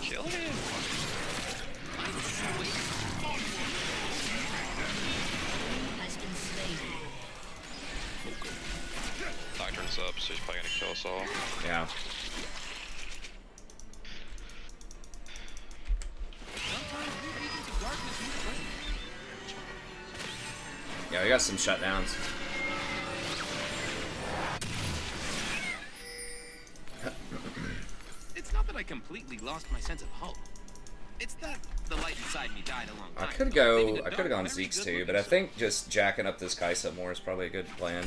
Kill him. Has been slain. Doctrine's up, so he's probably gonna kill us all. Yeah. Sometimes new regions of darkness need a break. Yeah, we got some shutdowns. It's not that I completely lost my sense of hope. It's that the light inside me died a long I time could ago, leaving go. a I could have gone dark, very Zeke's good too, looking but I soul. think just jacking up this Kaisa more is probably a good plan.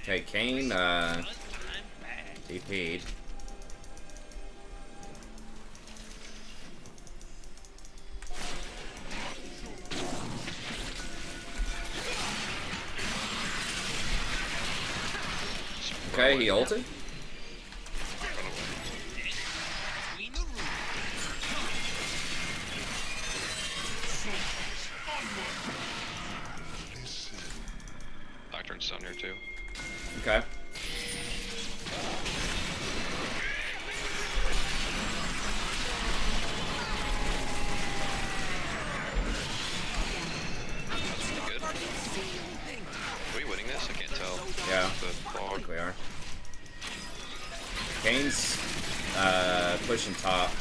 Okay, Kane, TP'd. Okay, he ulted. Between the roots. Doctrine's down here too. Okay. Good. Are we winning this? I can't tell. Yeah. The I fog. think we are. Kane's pushing top.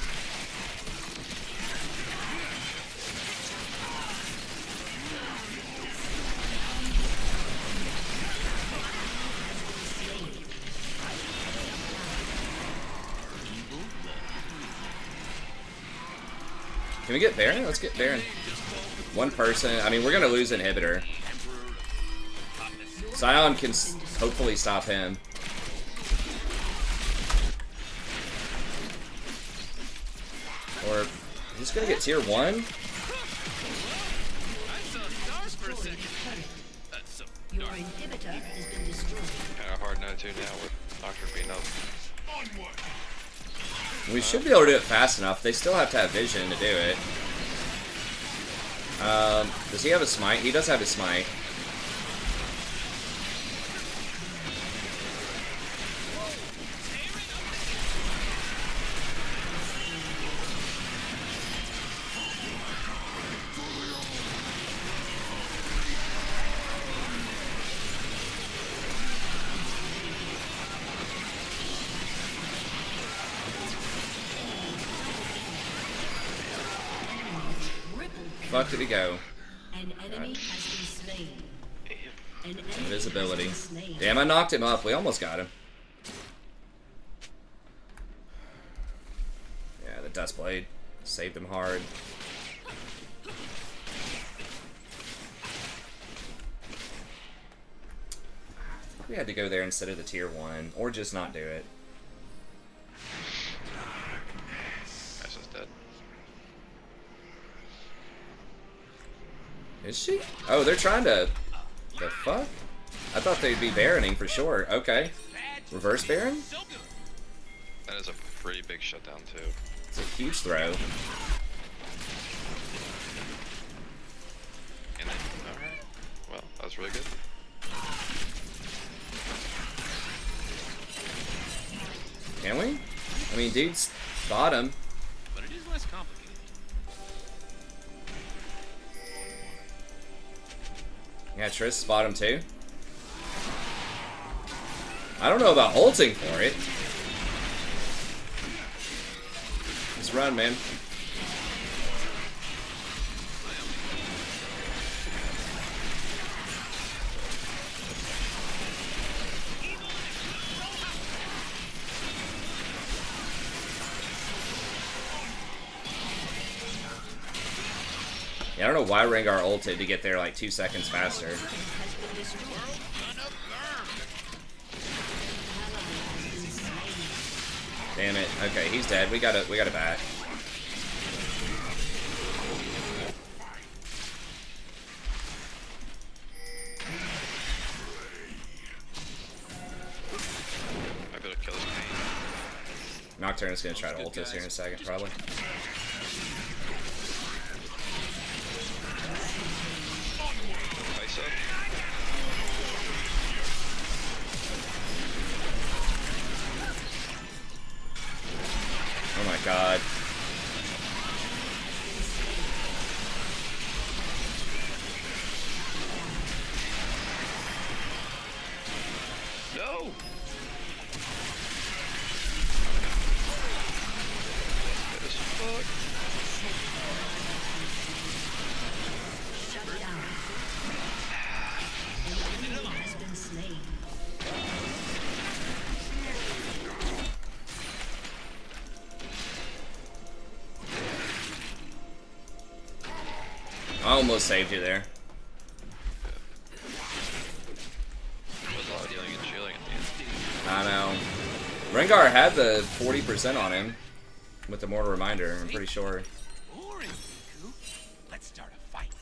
Can we get Baron? Let's get Baron. One person. I mean, we're gonna lose Inhibitor. Scion can hopefully stop him. Or he's gonna get tier 1? I saw stars for a second. So Your inhibitor has been destroyed. Kind of hard not to now with Doctrine being up. We should be able to do it fast enough. They still have to have vision to do it. Does he have a smite? He does have a smite. Fuck did he go? An enemy has been slain. An enemy Invisibility. has been slain. Damn, I knocked him up. We almost got him. Yeah, the Dust Blade saved him hard. We had to go there instead of the tier 1, or just not do it. Kaisa's dead. Is she? Oh, they're trying to... The fuck? I thought they'd be Baroning for sure. Okay. Reverse Baron? so good. That is a pretty big shutdown too. It's a huge throw. And then, alright. Well, that was really good. Can we? I mean, dude's bottom. But it is less complicated. Yeah, Triss bottom too. I don't know about ulting for it. Just run, man. Yeah, I don't know why Rengar ulted to get there like 2 seconds faster. Damn it. Okay, he's dead. We got it back. I better kill his pain. Nocturne is gonna try to ult us here in a second, probably. Iso. Oh my god. No! That is fuck. Shut down. An enemy has been slain. I almost saved you there. There was a lot of healing and shielding at the end. I know. Rengar had the 40% on him with the Mortal Reminder, I'm pretty sure. Boring, Riku. Let's start a fight.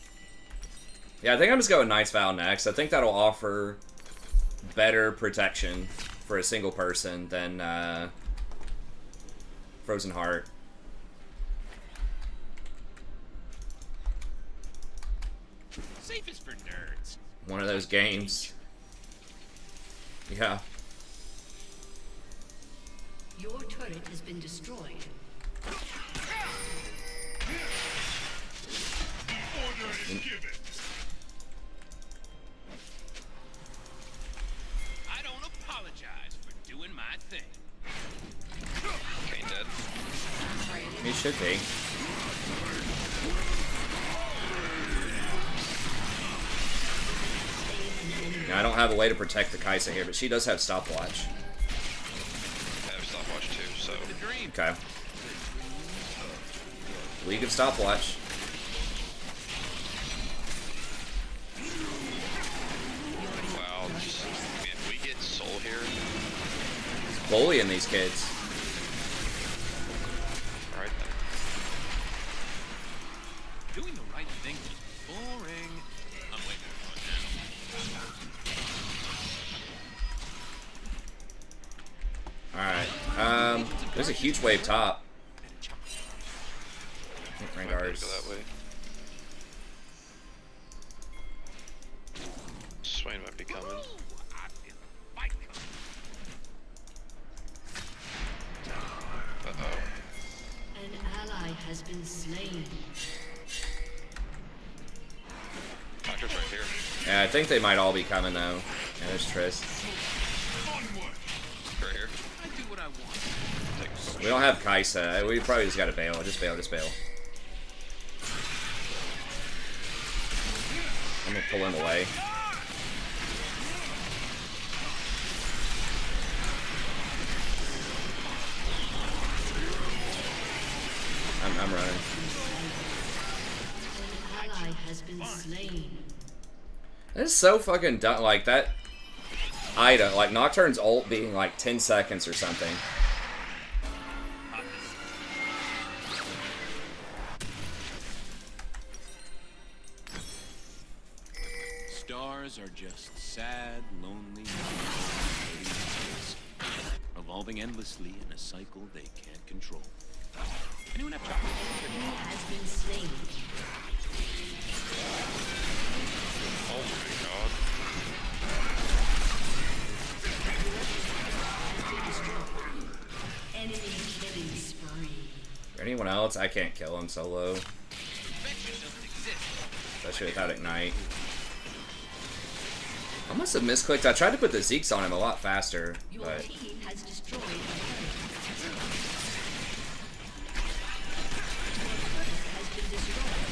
Yeah, I think I'm just going Night's Vow next. I think that'll offer better protection for a single person than Frozen Heart. Safe is for nerds. One of those games. Yeah. Your turret has been destroyed. I don't apologize for doing my thing. Kane dead. He should be. Now, I don't have a way to protect the Kai'Sa here, but she does have stopwatch. I have stopwatch too, so. The dream. Okay. League of Stopwatch. Wow, just, man, we get soul here. Bullying these kids. Alright then. Doing the right thing is boring. I'm way more fun now. Alright. There's a huge wave top. Might be able to Rengar's. go that way. Swain might be coming. I feel a fight coming. Uh-oh. An ally has been slain. Doctor's right here. Yeah, I think they might all be coming though. Yeah, there's Triss. Right here. I do what I want. Take so much. We don't have Kai'Sa. We probably just gotta bail. Just bail, just bail. I'm gonna pull him away. I'm running. An ally has been slain. This is so fucking dumb. Like that Ida, like Nocturne's ult being like 10 seconds or something. Stars are just sad, lonely, evolving endlessly in a cycle they can't control. Anyone have chocolate? Enemy has been slain. Oh my god. Enemy killing spree. Anyone else? I can't kill him solo. Perfection doesn't exist. Especially without Ignite. I must have misclicked. I tried to put the Zeeks on him a lot faster, Your but team has destroyed an enemy. Has been destroyed.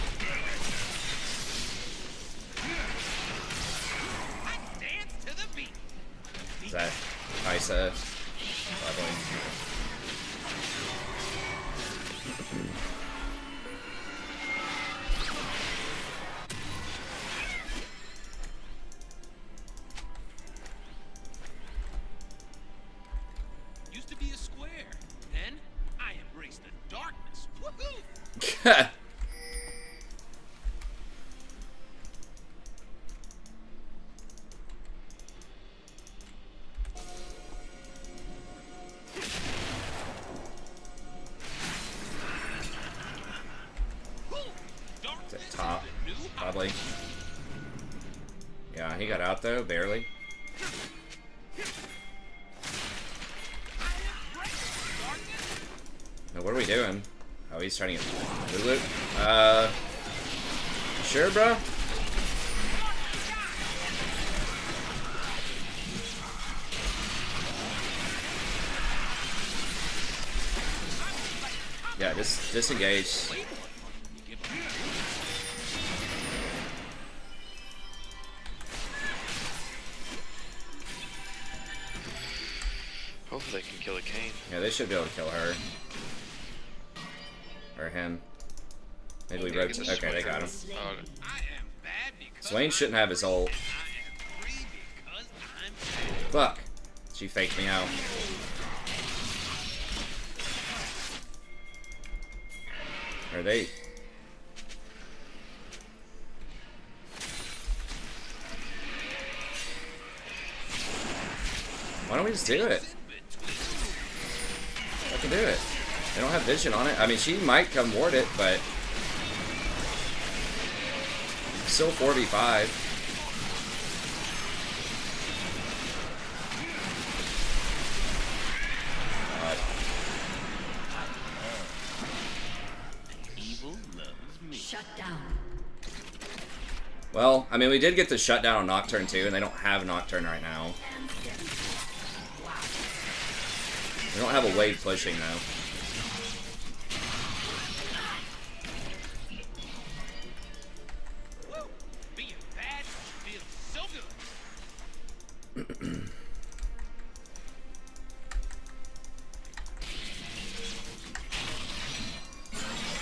I dance to the beat. is that Kai'Sa? Probably. Is it top? Probably. Yeah, he got out though, barely. Now, what are we doing? Oh, he's trying to get Lulu. Sure, bro? Yeah, just disengage. Hopefully they can kill a Kane. Yeah, they should be able to kill her. Or him. Maybe we Yeah, rotate. get the Okay, they got him. Oh, I am bad because Swain shouldn't have his ult. I am free because I'm bad. Fuck. She faked me out. Are they? Why don't we just do it? I can do it. They don't have vision on it. I mean, she might come ward it, but still 4v5. Shut down. Well, I mean, we did get the shutdown on Nocturne too, and they don't have Nocturne right now. They don't have a wave pushing though. Woo! Being bad feels so good.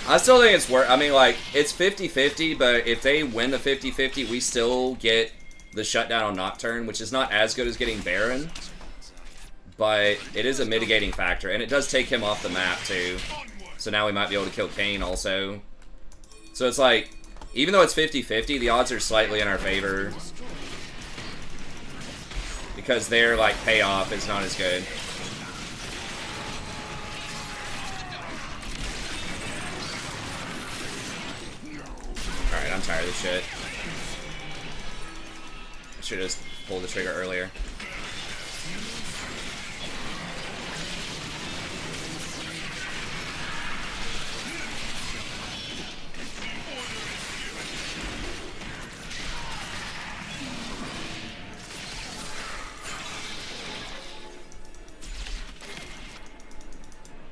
I still think it's worth. I mean, like, it's 50-50, but if they win the 50-50, we still get the shutdown on Nocturne, which is not as good as getting Baron, but it is a mitigating factor, and it does take him off the map, too. So now we might be able to kill Kayn also. So it's like, even though it's 50-50, the odds are slightly in our favor, because their, like, payoff is not as good. Alright, I'm tired of this shit. I should have just pulled the trigger earlier.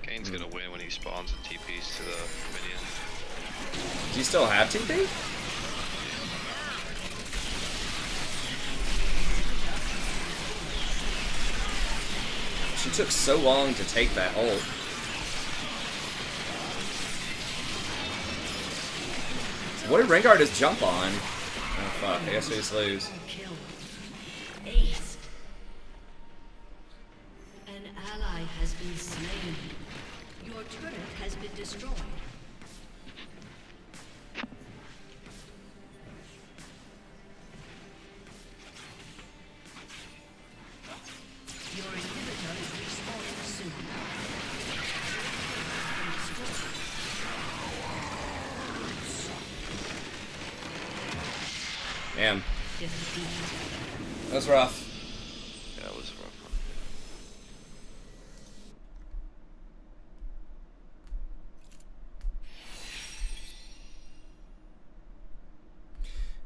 Kane's gonna win when he spawns and TPs to the minion. Do you still have TP? She took so long to take that ult. What did Rengar just jump on? Oh fuck, I guess we just lose. Kill. Ace. An ally has been slain. Your turret has been destroyed. Your inhibitor is respawning soon. Damn, Defeat. that was rough. Yeah, that was a rough one.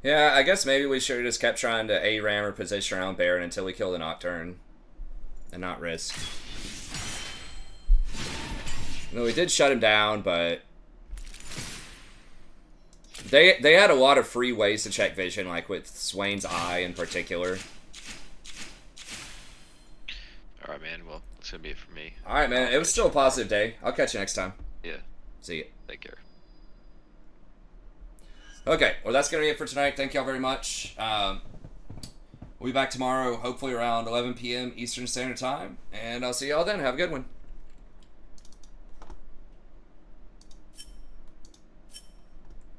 Yeah, I guess maybe we should have just kept trying to ARAM or position around Baron until we kill the Nocturne. And not risk. No, we did shut him down, but they had a lot of free ways to check vision, like with Swain's eye in particular. Alright, man. Well, it's gonna be it for me. Alright, man. It was still a positive day. I'll catch you next time. Yeah. See ya. Take care. Okay, well, that's going to be it for tonight. Thank y'all very much. We'll be back tomorrow, hopefully around 11 p.m. Eastern Standard Time. And I'll see y'all then. Have a good one.